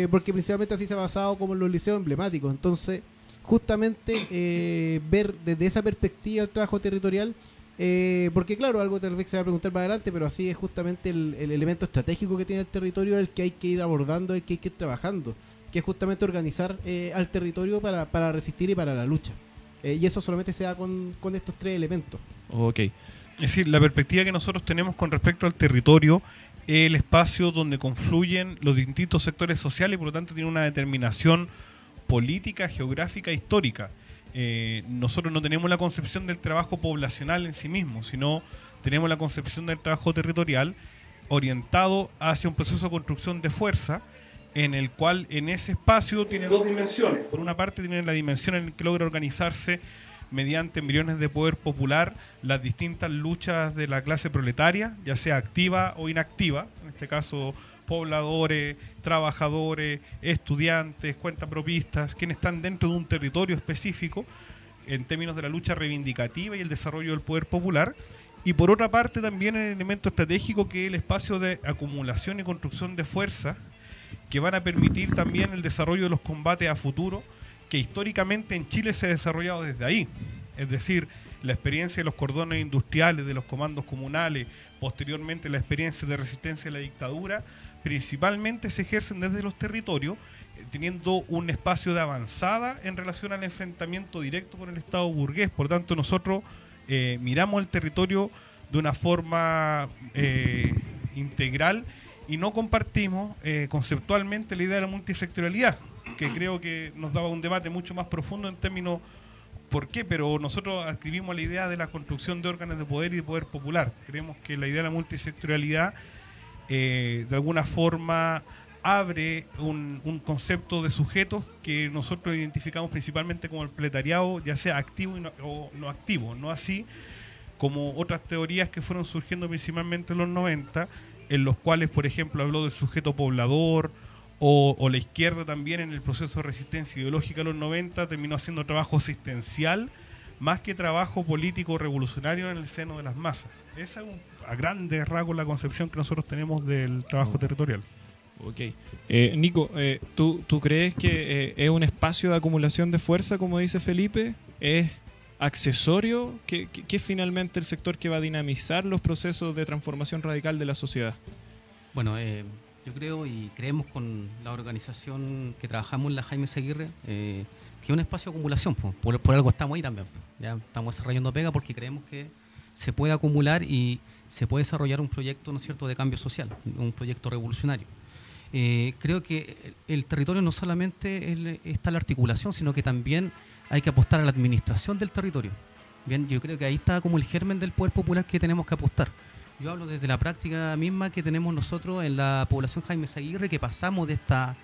porque principalmente así se ha basado como en los liceos emblemáticos. Entonces, justamente ver desde esa perspectiva el trabajo territorial, porque claro, algo tal vez se va a preguntar más adelante, pero así es justamente el elemento estratégico que tiene el territorio, el que hay que ir abordando, el que hay que ir trabajando, que es justamente organizar al territorio para resistir y para la lucha. Y eso solamente se da con estos tres elementos. Ok. Es decir, la perspectiva que nosotros tenemos con respecto al territorio es el espacio donde confluyen los distintos sectores sociales y por lo tanto tiene una determinación política, geográfica, histórica. Nosotros no tenemos la concepción del trabajo poblacional en sí mismo, sino tenemos la concepción del trabajo territorial orientado hacia un proceso de construcción de fuerza, en el cual en ese espacio tiene dos dimensiones. Por una parte tiene la dimensión en la que logra organizarse mediante millones de poder popular las distintas luchas de la clase proletaria, ya sea activa o inactiva, en este caso pobladores, trabajadores, estudiantes, cuentapropistas, quienes están dentro de un territorio específico en términos de la lucha reivindicativa y el desarrollo del poder popular. Y por otra parte también el elemento estratégico que es el espacio de acumulación y construcción de fuerzas que van a permitir también el desarrollo de los combates a futuro, que históricamente en Chile se ha desarrollado desde ahí. Es decir, la experiencia de los cordones industriales, de los comandos comunales, posteriormente la experiencia de resistencia a la dictadura, principalmente se ejercen desde los territorios, teniendo un espacio de avanzada en relación al enfrentamiento directo con el Estado burgués. Por tanto, nosotros miramos el territorio de una forma integral y no compartimos conceptualmente la idea de la multisectorialidad, que creo que nos daba un debate mucho más profundo en términos por qué, pero nosotros adscribimos la idea de la construcción de órganos de poder y de poder popular. Creemos que la idea de la multisectorialidad de alguna forma abre un concepto de sujetos que nosotros identificamos principalmente como el proletariado, ya sea activo o no activo, no así como otras teorías que fueron surgiendo principalmente en los 90, en los cuales, por ejemplo, habló del sujeto poblador, o la izquierda también en el proceso de resistencia ideológica de los 90 terminó haciendo trabajo asistencial más que trabajo político revolucionario en el seno de las masas. Esa es a grandes rasgos la concepción que nosotros tenemos del trabajo territorial. Ok. Nico, ¿tú crees que es un espacio de acumulación de fuerza, como dice Felipe? ¿Es accesorio? ¿Qué es finalmente el sector que va a dinamizar los procesos de transformación radical de la sociedad? Bueno, yo creo y creemos con la organización que trabajamos en la Jaime Seguirre, que es un espacio de acumulación, por algo estamos ahí también. Ya estamos desarrollando pega porque creemos que se puede acumular y se puede desarrollar un proyecto, ¿no es cierto?, de cambio social, un proyecto revolucionario. Creo que el territorio no solamente está la articulación, sino que también hay que apostar a la administración del territorio. Bien, yo creo que ahí está como el germen del poder popular que tenemos que apostar. Yo hablo desde la práctica misma que tenemos nosotros en la población Jaime Seguirre, que pasamos de esta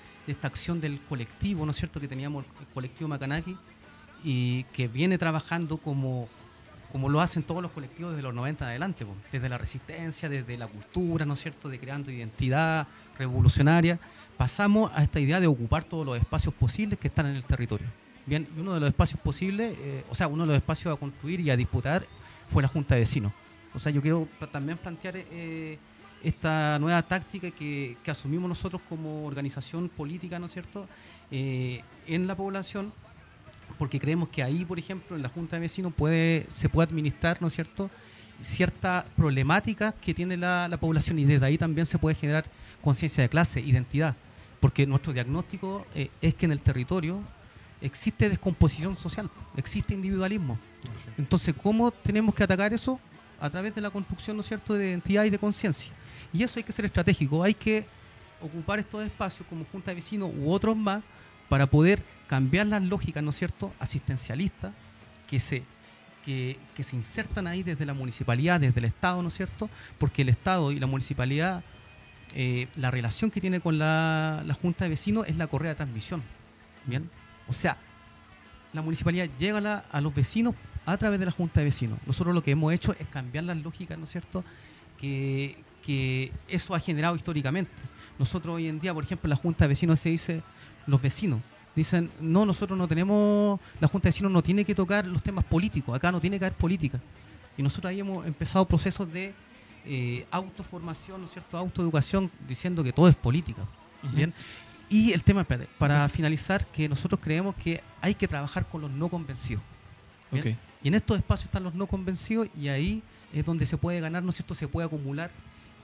acción del colectivo, ¿no es cierto?, que teníamos el colectivo Macanaki, y que viene trabajando como lo hacen todos los colectivos desde los 90 en adelante, desde la resistencia, desde la cultura, ¿no es cierto?, de creando identidad revolucionaria. Pasamos a esta idea de ocupar todos los espacios posibles que están en el territorio. Bien, y uno de los espacios posibles, uno de los espacios a construir y a disputar fue la Junta de Vecinos. O sea, yo quiero también plantear esta nueva táctica que asumimos nosotros como organización política, ¿no es cierto?, en la población, porque creemos que ahí, por ejemplo, en la Junta de Vecinos se puede administrar, ¿no es cierto?, ciertas problemáticas que tiene la población, y desde ahí también se puede generar conciencia de clase, identidad, porque nuestro diagnóstico es que en el territorio existe descomposición social, existe individualismo. Entonces, ¿cómo tenemos que atacar eso? A través de la construcción, ¿no es cierto?, de identidad y de conciencia. Y eso hay que ser estratégico, hay que ocupar estos espacios como Junta de Vecinos u otros más para poder cambiar las lógicas, ¿no es cierto?, asistencialistas que se insertan ahí desde la municipalidad, desde el Estado, ¿no es cierto?, porque el Estado y la municipalidad, la relación que tiene con la Junta de Vecinos es la correa de transmisión. ¿Bien? O sea, la municipalidad llega a los vecinos a través de la Junta de Vecinos. Nosotros lo que hemos hecho es cambiar las lógicas, ¿no es cierto?, que eso ha generado históricamente. Nosotros hoy en día, por ejemplo, en la Junta de Vecinos se dice, los vecinos dicen, no, nosotros no tenemos, la Junta de Vecinos no tiene que tocar los temas políticos, acá no tiene que haber política. Y nosotros ahí hemos empezado procesos de autoformación, ¿no es cierto?, autoeducación, diciendo que todo es política. ¿Bien? Y el tema, para finalizar, que nosotros creemos que hay que trabajar con los no convencidos. ¿Bien? Y en estos espacios están los no convencidos, y ahí es donde se puede ganar, ¿no es cierto?, se puede acumular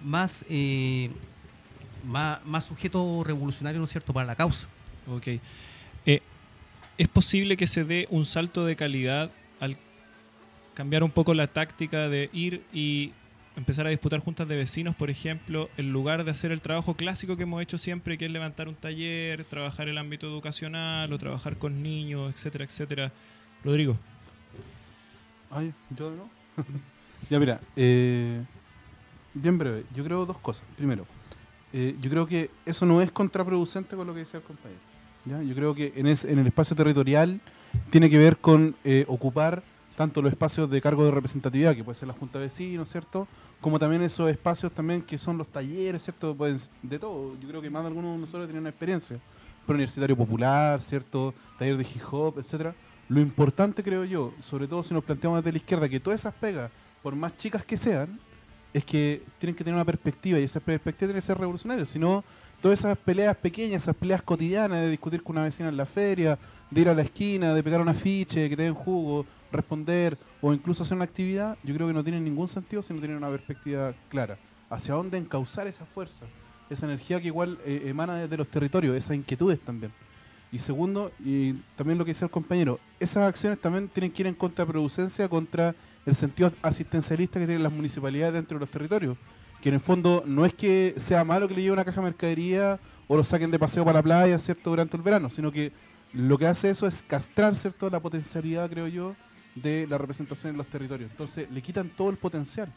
más sujeto revolucionario, ¿no es cierto?, para la causa. Ok. ¿Es posible que se dé un salto de calidad al cambiar un poco la táctica de ir y empezar a disputar juntas de vecinos, por ejemplo, en lugar de hacer el trabajo clásico que hemos hecho siempre, que es levantar un taller, trabajar el ámbito educacional o trabajar con niños, etcétera, etcétera? Rodrigo. Ay, ¿yo no? Ya, mira, bien breve. Yo creo dos cosas. Primero, yo creo que eso no es contraproducente con lo que decía el compañero. ¿Ya? Yo creo que en el espacio territorial tiene que ver con ocupar tanto los espacios de cargo de representatividad, que puede ser la Junta de Vecinos, ¿cierto? Como también esos espacios también que son los talleres, ¿cierto? Pueden, de todo. Yo creo que más de algunos de nosotros tienen una experiencia. Preuniversitario popular, ¿cierto? Taller de hip hop, etcétera. Lo importante, creo yo, sobre todo si nos planteamos desde la izquierda, que todas esas pegas, por más chicas que sean, es que tienen que tener una perspectiva, y esa perspectiva tiene que ser revolucionaria. Si no, todas esas peleas pequeñas, esas peleas cotidianas de discutir con una vecina en la feria, de ir a la esquina, de pegar un afiche, que te den jugo, responder o incluso hacer una actividad, yo creo que no tienen ningún sentido si no tienen una perspectiva clara. ¿Hacia dónde encauzar esa fuerza? Esa energía que igual emana desde los territorios, esas inquietudes también. Y segundo, y también lo que dice el compañero, esas acciones también tienen que ir en contraproducencia contra el sentido asistencialista que tienen las municipalidades dentro de los territorios. Que en el fondo no es que sea malo que le lleve una caja de mercadería o lo saquen de paseo para la playa, ¿cierto?, durante el verano, sino que lo que hace eso es castrar, ¿cierto?, la potencialidad, creo yo, de la representación en los territorios. Entonces le quitan todo el potencial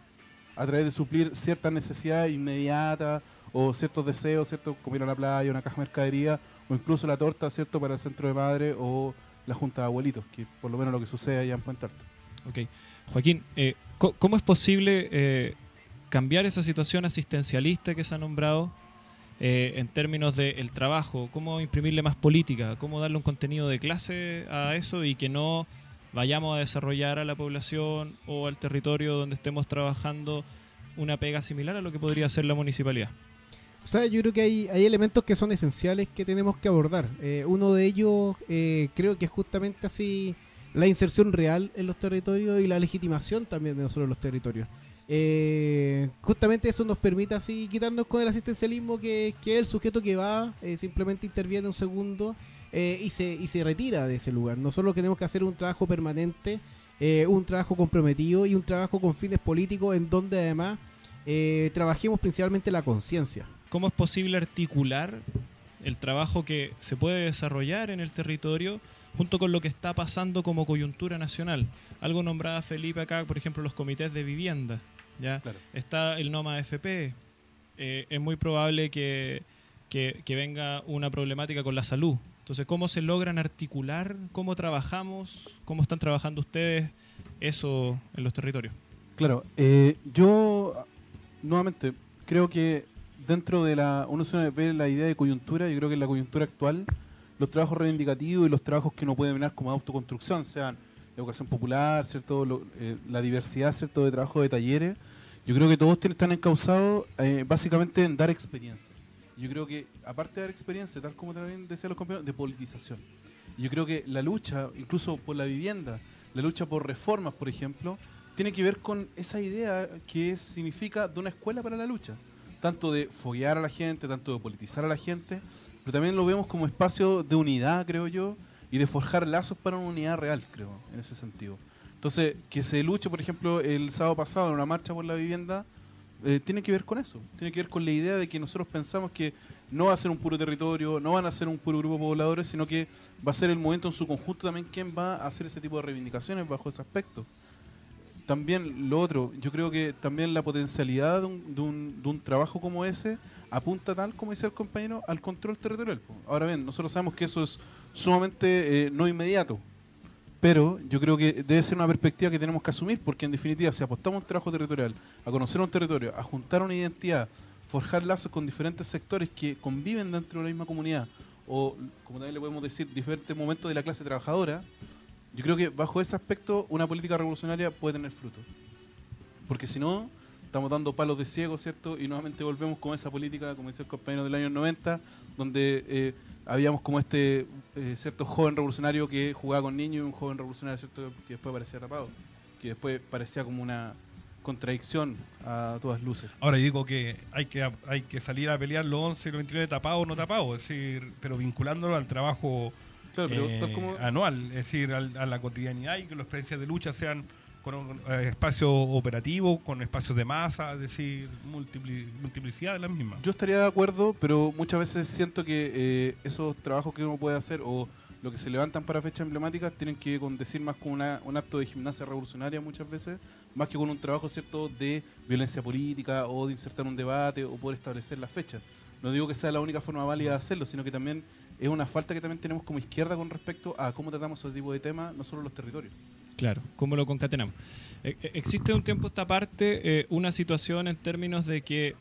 a través de suplir ciertas necesidades inmediatas o ciertos deseos, ¿cierto?, como ir a la playa, una caja de mercadería o incluso la torta, ¿cierto?, para el centro de madre o la junta de abuelitos, que por lo menos lo que sucede allá en Puente Alto. Ok. Joaquín, ¿cómo es posible cambiar esa situación asistencialista que se ha nombrado en términos del trabajo? ¿Cómo imprimirle más política? ¿Cómo darle un contenido de clase a eso y que no vayamos a desarrollar a la población o al territorio donde estemos trabajando una pega similar a lo que podría hacer la municipalidad? O sea, yo creo que hay elementos que son esenciales que tenemos que abordar. Uno de ellos creo que es justamente así la inserción real en los territorios y la legitimación también de nosotros en los territorios. Justamente eso nos permite así quitarnos con el asistencialismo que es el sujeto que va, simplemente interviene un segundo y se retira de ese lugar. Nosotros lo que tenemos que hacer es un trabajo permanente, un trabajo comprometido y un trabajo con fines políticos en donde además trabajemos principalmente la conciencia. ¿Cómo es posible articular el trabajo que se puede desarrollar en el territorio junto con lo que está pasando como coyuntura nacional? Algo nombraba Felipe acá, por ejemplo, los comités de vivienda. ¿Ya? Claro. Está el NOMA AFP. Es muy probable que venga una problemática con la salud. Entonces, ¿cómo se logran articular? ¿Cómo trabajamos? ¿Cómo están trabajando ustedes eso en los territorios? Claro, yo nuevamente creo que dentro de uno se ve la idea de coyuntura. Yo creo que en la coyuntura actual los trabajos reivindicativos y los trabajos que uno puede mirar como autoconstrucción, sean educación popular, ¿cierto?, la diversidad, ¿cierto?, de trabajo de talleres, yo creo que todos están encausados básicamente en dar experiencia. Yo creo que aparte de dar experiencia, tal como también decían los compañeros, de politización. Yo creo que la lucha, incluso por la vivienda, la lucha por reformas, por ejemplo, tiene que ver con esa idea que significa de una escuela para la lucha. Tanto de foguear a la gente, tanto de politizar a la gente, pero también lo vemos como espacio de unidad, creo yo, y de forjar lazos para una unidad real, creo, en ese sentido. Entonces, que se luche, por ejemplo, el sábado pasado en una marcha por la vivienda, tiene que ver con eso, tiene que ver con la idea de que nosotros pensamos que no va a ser un puro territorio, no van a ser un puro grupo de pobladores, sino que va a ser el movimiento en su conjunto también quien va a hacer ese tipo de reivindicaciones bajo ese aspecto. También lo otro, yo creo que también la potencialidad de un trabajo como ese apunta, tal como dice el compañero, al control territorial. Ahora bien, nosotros sabemos que eso es sumamente no inmediato, pero yo creo que debe ser una perspectiva que tenemos que asumir, porque en definitiva, si apostamos a un trabajo territorial, a conocer un territorio, a juntar una identidad, forjar lazos con diferentes sectores que conviven dentro de la misma comunidad, o como también le podemos decir, diferentes momentos de la clase trabajadora, yo creo que bajo ese aspecto una política revolucionaria puede tener fruto. Porque si no, estamos dando palos de ciego, ¿cierto? Y nuevamente volvemos con esa política, como dice el compañero del año 90, donde habíamos como cierto joven revolucionario que jugaba con niños y un joven revolucionario, ¿cierto?, que después parecía tapado, que después parecía como una contradicción a todas luces. Ahora digo que hay que salir a pelear los 11 y los 29 tapados o no tapados, es decir, pero vinculándolo al trabajo, claro, pero tal como anual, es decir, a la cotidianidad, y que las experiencias de lucha sean con un espacio operativo, con espacios de masa, es decir, multiplicidad de las mismas. Yo estaría de acuerdo, pero muchas veces siento que esos trabajos que uno puede hacer o lo que se levantan para fechas emblemáticas tienen que decir más con un acto de gimnasia revolucionaria muchas veces, más que con un trabajo, ¿cierto?, de violencia política o de insertar un debate o poder establecer las fechas. No digo que sea la única forma válida de hacerlo, sino que también es una falta que también tenemos como izquierda con respecto a cómo tratamos ese tipo de temas, no solo en los territorios. Claro, ¿cómo lo concatenamos? Existe de un tiempo a esta parte una situación en términos de que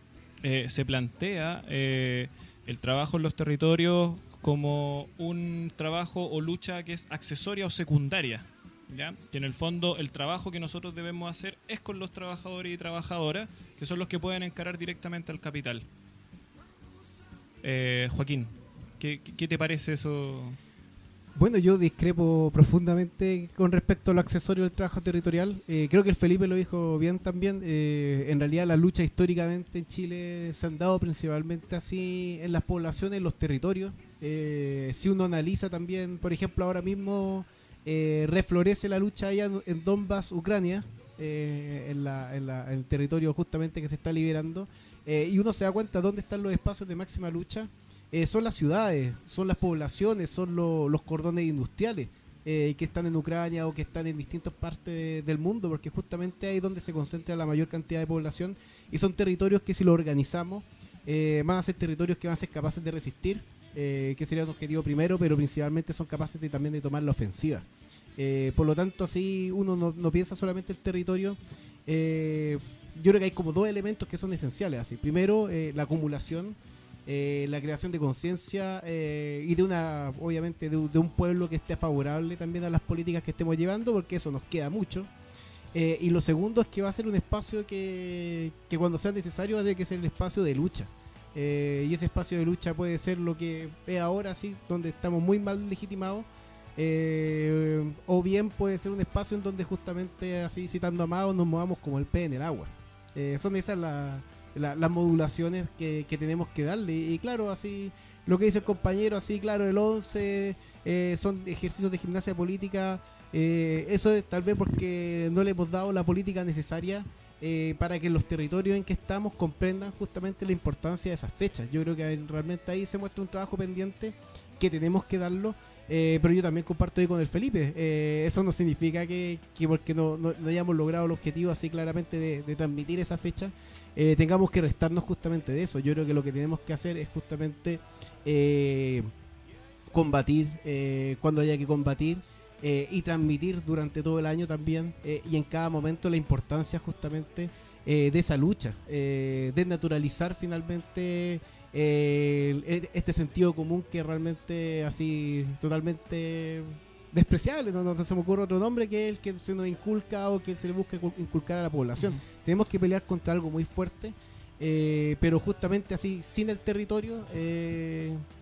se plantea el trabajo en los territorios como un trabajo o lucha que es accesoria o secundaria, ¿ya? Que en el fondo el trabajo que nosotros debemos hacer es con los trabajadores y trabajadoras, que son los que pueden encarar directamente al capital. Joaquín, ¿qué te parece eso? Bueno, yo discrepo profundamente con respecto a lo accesorio del trabajo territorial. Creo que el Felipe lo dijo bien también. En realidad la lucha históricamente en Chile se han dado principalmente así en las poblaciones, en los territorios. Si uno analiza también, por ejemplo, ahora mismo reflorece la lucha allá en Donbass, Ucrania, en el territorio justamente que se está liberando. Y uno se da cuenta dónde están los espacios de máxima lucha. Son las ciudades, son las poblaciones, son los cordones industriales que están en Ucrania o que están en distintas partes del mundo, porque justamente ahí es donde se concentra la mayor cantidad de población, y son territorios que si lo organizamos van a ser territorios que van a ser capaces de resistir, que sería un objetivo primero, pero principalmente son capaces también de tomar la ofensiva. Por lo tanto, así uno no piensa solamente el territorio. Yo creo que hay como dos elementos que son esenciales. Así, primero, la acumulación, la creación de conciencia y obviamente de un pueblo que esté favorable también a las políticas que estemos llevando, porque eso nos queda mucho. Y lo segundo es que va a ser un espacio que cuando sea necesario va a tener que ser el espacio de lucha. Y ese espacio de lucha puede ser lo que es ahora, sí, donde estamos muy mal legitimados, o bien puede ser un espacio en donde justamente, así citando a Mao, nos movamos como el pez en el agua. Son esas las modulaciones que tenemos que darle. Y claro, así lo que dice el compañero, así claro, el 11 son ejercicios de gimnasia política. Eso es tal vez porque no le hemos dado la política necesaria para que los territorios en que estamos comprendan justamente la importancia de esas fechas. Yo creo que realmente ahí se muestra un trabajo pendiente que tenemos que darlo. Pero yo también comparto ahí con el Felipe. Eso no significa que porque no hayamos logrado el objetivo así claramente de transmitir esa fecha, tengamos que restarnos justamente de eso. Yo creo que lo que tenemos que hacer es justamente combatir cuando haya que combatir, y transmitir durante todo el año también, y en cada momento la importancia justamente de esa lucha, desnaturalizar finalmente este sentido común que realmente así totalmente despreciable. No se me ocurre otro nombre que el que se nos inculca o que se le busca inculcar a la población. Tenemos que pelear contra algo muy fuerte, pero justamente así sin el territorio,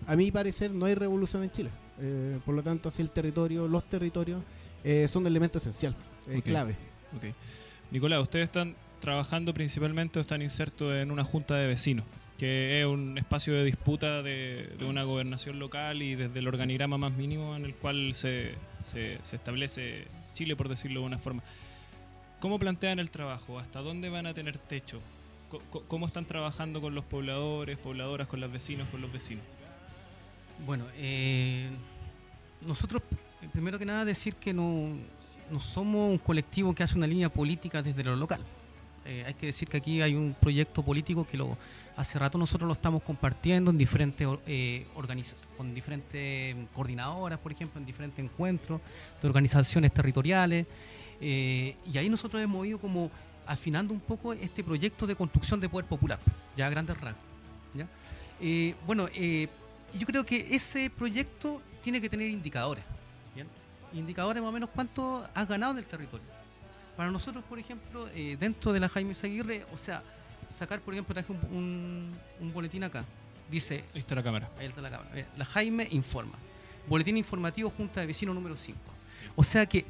a mi parecer no hay revolución en Chile. Por lo tanto, así los territorios son un elemento esencial, clave. Okay. Nicolás, ustedes están trabajando principalmente o están insertos en una junta de vecinos, que es un espacio de disputa de una gobernación local y desde el organigrama más mínimo en el cual se establece Chile, por decirlo de una forma. ¿Cómo plantean el trabajo? ¿Hasta dónde van a tener techo? ¿Cómo están trabajando con los pobladores, pobladoras, con los vecinos, con los vecinos? Bueno, nosotros, primero que nada, decir que no somos un colectivo que hace una línea política desde lo local. Hay que decir que aquí hay un proyecto político que hace rato nosotros lo estamos compartiendo en diferentes con diferentes coordinadoras, por ejemplo, en diferentes encuentros de organizaciones territoriales, y ahí nosotros hemos ido como afinando un poco este proyecto de construcción de poder popular, ya a grandes rasgos, ¿ya? Yo creo que ese proyecto tiene que tener indicadores, ¿bien? Indicadores más o menos cuánto has ganado en el territorio. Para nosotros, por ejemplo, dentro de la Jaime Seguirre, o sea, sacar, por ejemplo, traje un boletín acá. Dice... Ahí está la cámara. Ahí está la cámara. La Jaime informa. Boletín informativo Junta de Vecinos número 5. O sea que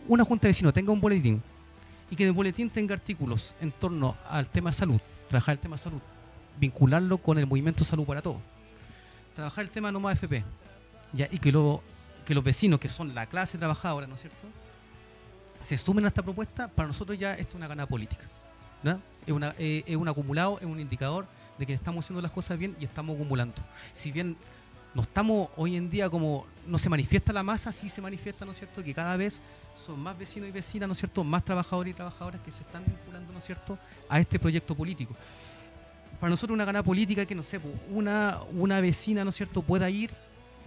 una Junta de Vecinos tenga un boletín y que en el boletín tenga artículos en torno al tema de salud, trabajar el tema de salud, vincularlo con el movimiento Salud para Todos, trabajar el tema no más FP, ¿ya? Y que los vecinos, que son la clase trabajadora, ¿no es cierto?, se sumen a esta propuesta. Para nosotros ya esto es una ganada política, ¿no? Es un acumulado, es un indicador de que estamos haciendo las cosas bien y estamos acumulando. Si bien no estamos hoy en día como no se manifiesta la masa, sí se manifiesta, ¿no es cierto?, que cada vez son más vecinos y vecinas, ¿no es cierto?, más trabajadores y trabajadoras que se están vinculando, ¿no es cierto?, a este proyecto político. Para nosotros una ganada política que, no sé, una vecina, ¿no es cierto?, pueda ir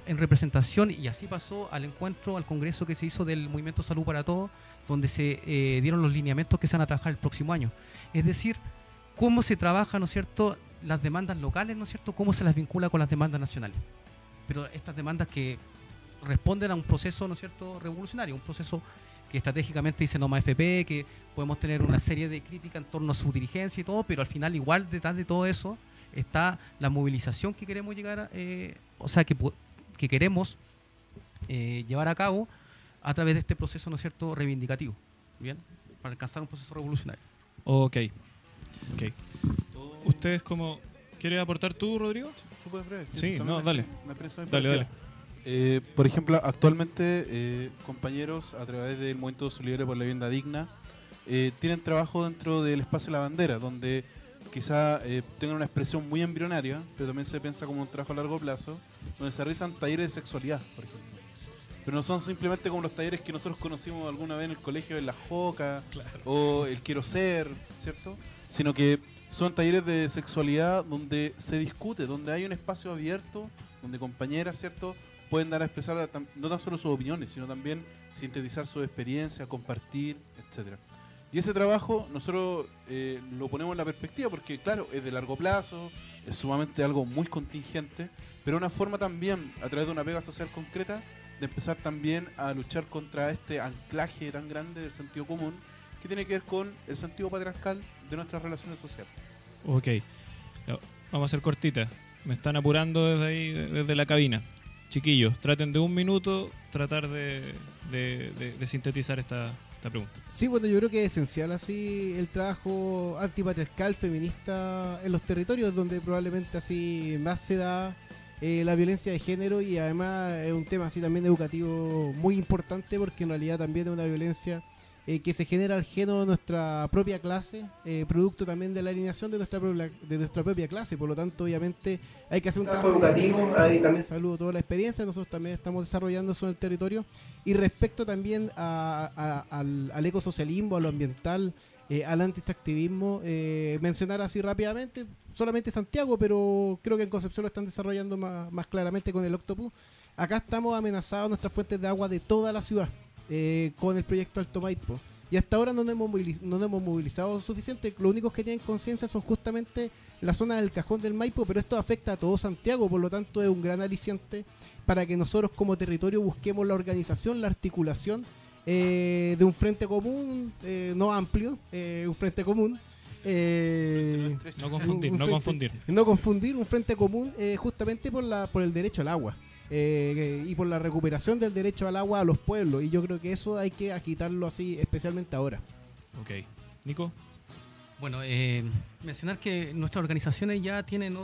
en representación, y así pasó al encuentro, al congreso que se hizo del Movimiento Salud para Todos, donde se dieron los lineamientos que se van a trabajar el próximo año. Es decir, cómo se trabaja, ¿no es cierto?, las demandas locales, ¿no es cierto?, cómo se las vincula con las demandas nacionales. Pero estas demandas que responden a un proceso, ¿no es cierto?, revolucionario, un proceso que estratégicamente dice Noma FP, que podemos tener una serie de críticas en torno a su dirigencia y todo, pero al final igual detrás de todo eso está la movilización que queremos llegar que queremos llevar a cabo a través de este proceso, ¿no es cierto?, reivindicativo, ¿bien?, para alcanzar un proceso revolucionario. Ok. ¿Ustedes cómo quieres aportar tú, Rodrigo? Súper breve. Sí, También no, dale. me parece muy Dale, parecida. Por ejemplo, actualmente compañeros a través del Movimiento Solidario por la Vivienda Digna tienen trabajo dentro del espacio de la bandera, donde quizá tengan una expresión muy embrionaria, pero también se piensa como un trabajo a largo plazo, donde se realizan talleres de sexualidad, por ejemplo. Pero no son simplemente como los talleres que nosotros conocimos alguna vez en el colegio, en la Joca, o el Quiero Ser, ¿cierto? Sino que son talleres de sexualidad donde se discute, donde hay un espacio abierto, donde compañeras, ¿cierto?, pueden dar a expresar no tan solo sus opiniones, sino también sintetizar su experiencia, compartir, etcétera. Y ese trabajo nosotros lo ponemos en la perspectiva porque, claro, es de largo plazo, es sumamente algo muy contingente, pero una forma también, a través de una pega social concreta, de empezar también a luchar contra este anclaje tan grande del sentido común que tiene que ver con el sentido patriarcal de nuestras relaciones sociales. Ok. No, vamos a hacer cortita. Me están apurando desde ahí, desde la cabina. Chiquillos, traten de un minuto tratar de sintetizar esta pregunta. Sí, bueno, yo creo que es esencial así el trabajo antipatriarcal, feminista en los territorios donde probablemente así más se da la violencia de género, y además es un tema así también educativo muy importante porque en realidad también es una violencia que se genera al género de nuestra propia clase, producto también de la alineación de nuestra propia clase. Por lo tanto, obviamente hay que hacer un trabajo educativo. Ahí también saludo toda la experiencia, nosotros también estamos desarrollando eso en el territorio. Y respecto también al ecosocialismo, a lo ambiental, al anti-extractivismo, mencionar así rápidamente, solamente Santiago, pero creo que en Concepción lo están desarrollando más claramente con el Octopus. Acá estamos amenazados nuestras fuentes de agua de toda la ciudad. Con el proyecto Alto Maipo, y hasta ahora no nos hemos movilizado suficiente. Los únicos que tienen conciencia son justamente la zona del Cajón del Maipo, pero esto afecta a todo Santiago, por lo tanto es un gran aliciente para que nosotros como territorio busquemos la organización, la articulación de un frente común, no amplio, un frente común. No confundir un frente común justamente por el derecho al agua. Y por la recuperación del derecho al agua a los pueblos, y yo creo que eso hay que agitarlo así, especialmente ahora. Ok. Nico. Bueno, mencionar que nuestras organizaciones ya tienen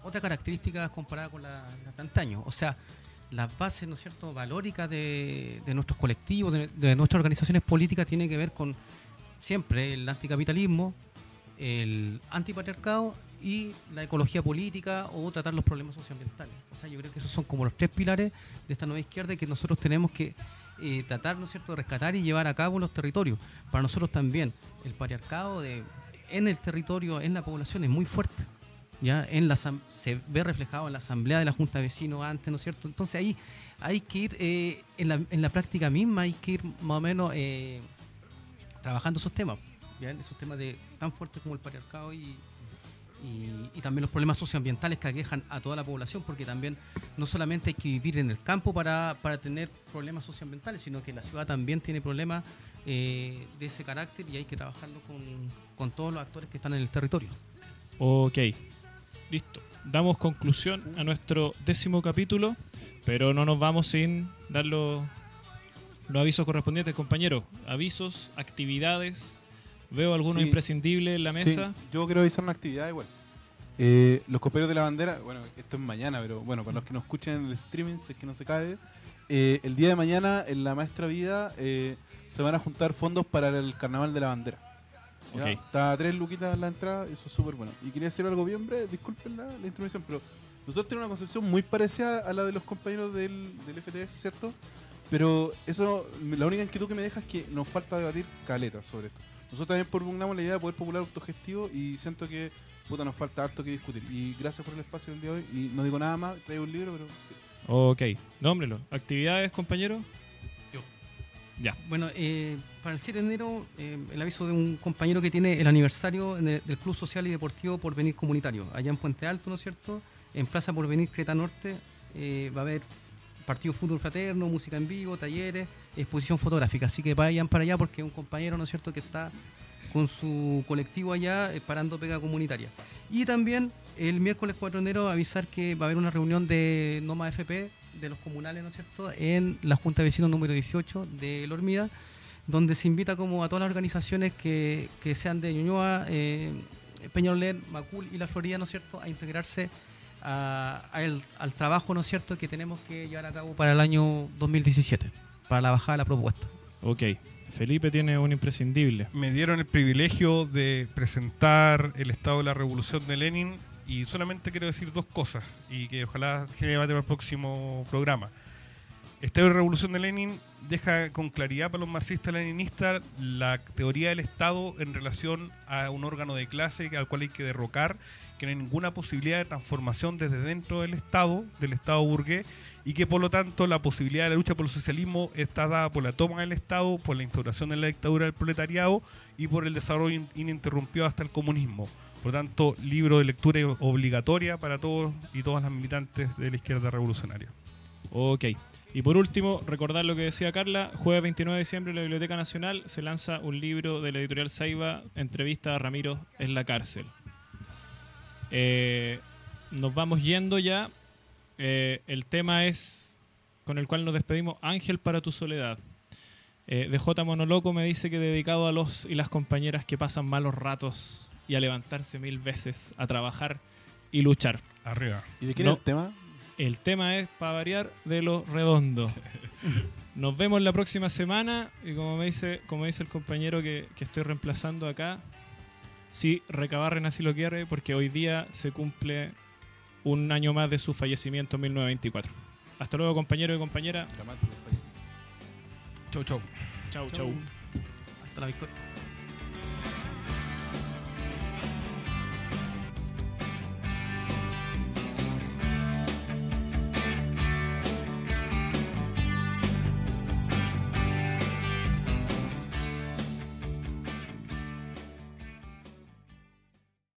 otra característica comparada con las de antaño. O sea, las bases, ¿no es cierto?, valóricas de nuestros colectivos, de nuestras organizaciones políticas, tienen que ver con siempre el anticapitalismo, el antipatriarcado y la ecología política, o tratar los problemas socioambientales. O sea, yo creo que esos son como los tres pilares de esta nueva izquierda que nosotros tenemos que tratar, ¿no es cierto?, de rescatar y llevar a cabo en los territorios. Para nosotros también el patriarcado en el territorio, en la población, es muy fuerte. Ya se ve reflejado en la asamblea de la Junta de Vecinos antes, ¿no es cierto? Entonces ahí hay que ir en la práctica misma, hay que ir más o menos trabajando esos temas, ¿bien? Esos temas tan fuertes como el patriarcado y también los problemas socioambientales que aquejan a toda la población, porque también no solamente hay que vivir en el campo para tener problemas socioambientales, sino que la ciudad también tiene problemas de ese carácter, y hay que trabajarlo con todos los actores que están en el territorio. Ok, listo. Damos conclusión a nuestro 10º capítulo, pero no nos vamos sin dar los avisos correspondientes, compañeros. Avisos, actividades. Veo alguno imprescindible en la mesa. Sí, yo quiero avisar una actividad igual. Los compañeros de la bandera, bueno, esto es mañana, pero bueno, para los que nos escuchen en el streaming, si es que no se cae, el día de mañana en la Maestra Vida se van a juntar fondos para el Carnaval de la Bandera. Okay. Está a 3 luquitas la entrada, eso es súper bueno. Y quería decir algo bien breve, disculpen la introducción, pero nosotros tenemos una concepción muy parecida a la de los compañeros del FTS, ¿cierto? Pero eso, la única inquietud que me deja es que nos falta debatir caleta sobre esto. Nosotros también propugnamos la idea de poder popular autogestivo, y siento que nos falta harto que discutir. Y gracias por el espacio del día de hoy. Y no digo nada más, traigo un libro, pero Ok, nómbrelo. ¿Actividades, compañero? Yo. Ya. Bueno, para el 7 de enero, el aviso de un compañero que tiene el aniversario del Club Social y Deportivo Porvenir Comunitario, allá en Puente Alto, ¿no es cierto? En Plaza Porvenir, Creta Norte, va a haber partido de fútbol fraterno, música en vivo, talleres, exposición fotográfica. Así que vayan para allá porque es un compañero, ¿no es cierto?, que está con su colectivo allá parando pega comunitaria. Y también el miércoles 4 de enero avisar que va a haber una reunión de Noma FP de los comunales, ¿no es cierto?, en la Junta de Vecinos número 18 de La Hormida, donde se invita como a todas las organizaciones que sean de Ñuñoa, Peñalolén, Macul y La Florida, ¿no es cierto?, a integrarse al trabajo, ¿no es cierto?, que tenemos que llevar a cabo para el año 2017, para la bajada de la propuesta. Ok. Felipe tiene un imprescindible. Me dieron el privilegio de presentar el estado de la revolución de Lenin y solamente quiero decir dos cosas y que ojalá genere debate para el próximo programa. El estado de la revolución de Lenin deja con claridad para los marxistas-leninistas la teoría del Estado en relación a un órgano de clase al cual hay que derrocar, que no hay ninguna posibilidad de transformación desde dentro del Estado burgués, y que por lo tanto la posibilidad de la lucha por el socialismo está dada por la toma del Estado, por la instauración de la dictadura del proletariado y por el desarrollo ininterrumpido hasta el comunismo. Por lo tanto, libro de lectura obligatoria para todos y todas las militantes de la izquierda revolucionaria. Ok. Y por último, recordar lo que decía Carla, jueves 29 de diciembre en la Biblioteca Nacional se lanza un libro de la editorial Saiba, entrevista a Ramiro en la cárcel. Nos vamos yendo ya. El tema es con el cual nos despedimos, Ángel para tu soledad. DJ Monoloco me dice que dedicado a los y las compañeras que pasan malos ratos y a levantarse 1000 veces a trabajar y luchar. Arriba. ¿Y de quién es el tema? El tema es, para variar, de Los Redondos. Nos vemos la próxima semana y como dice el compañero que estoy reemplazando acá, sí, Recabarren así lo quiere, porque hoy día se cumple un año más de su fallecimiento en 1924. Hasta luego, compañero y compañera. Chau, chau. Chau, chau. Hasta la victoria.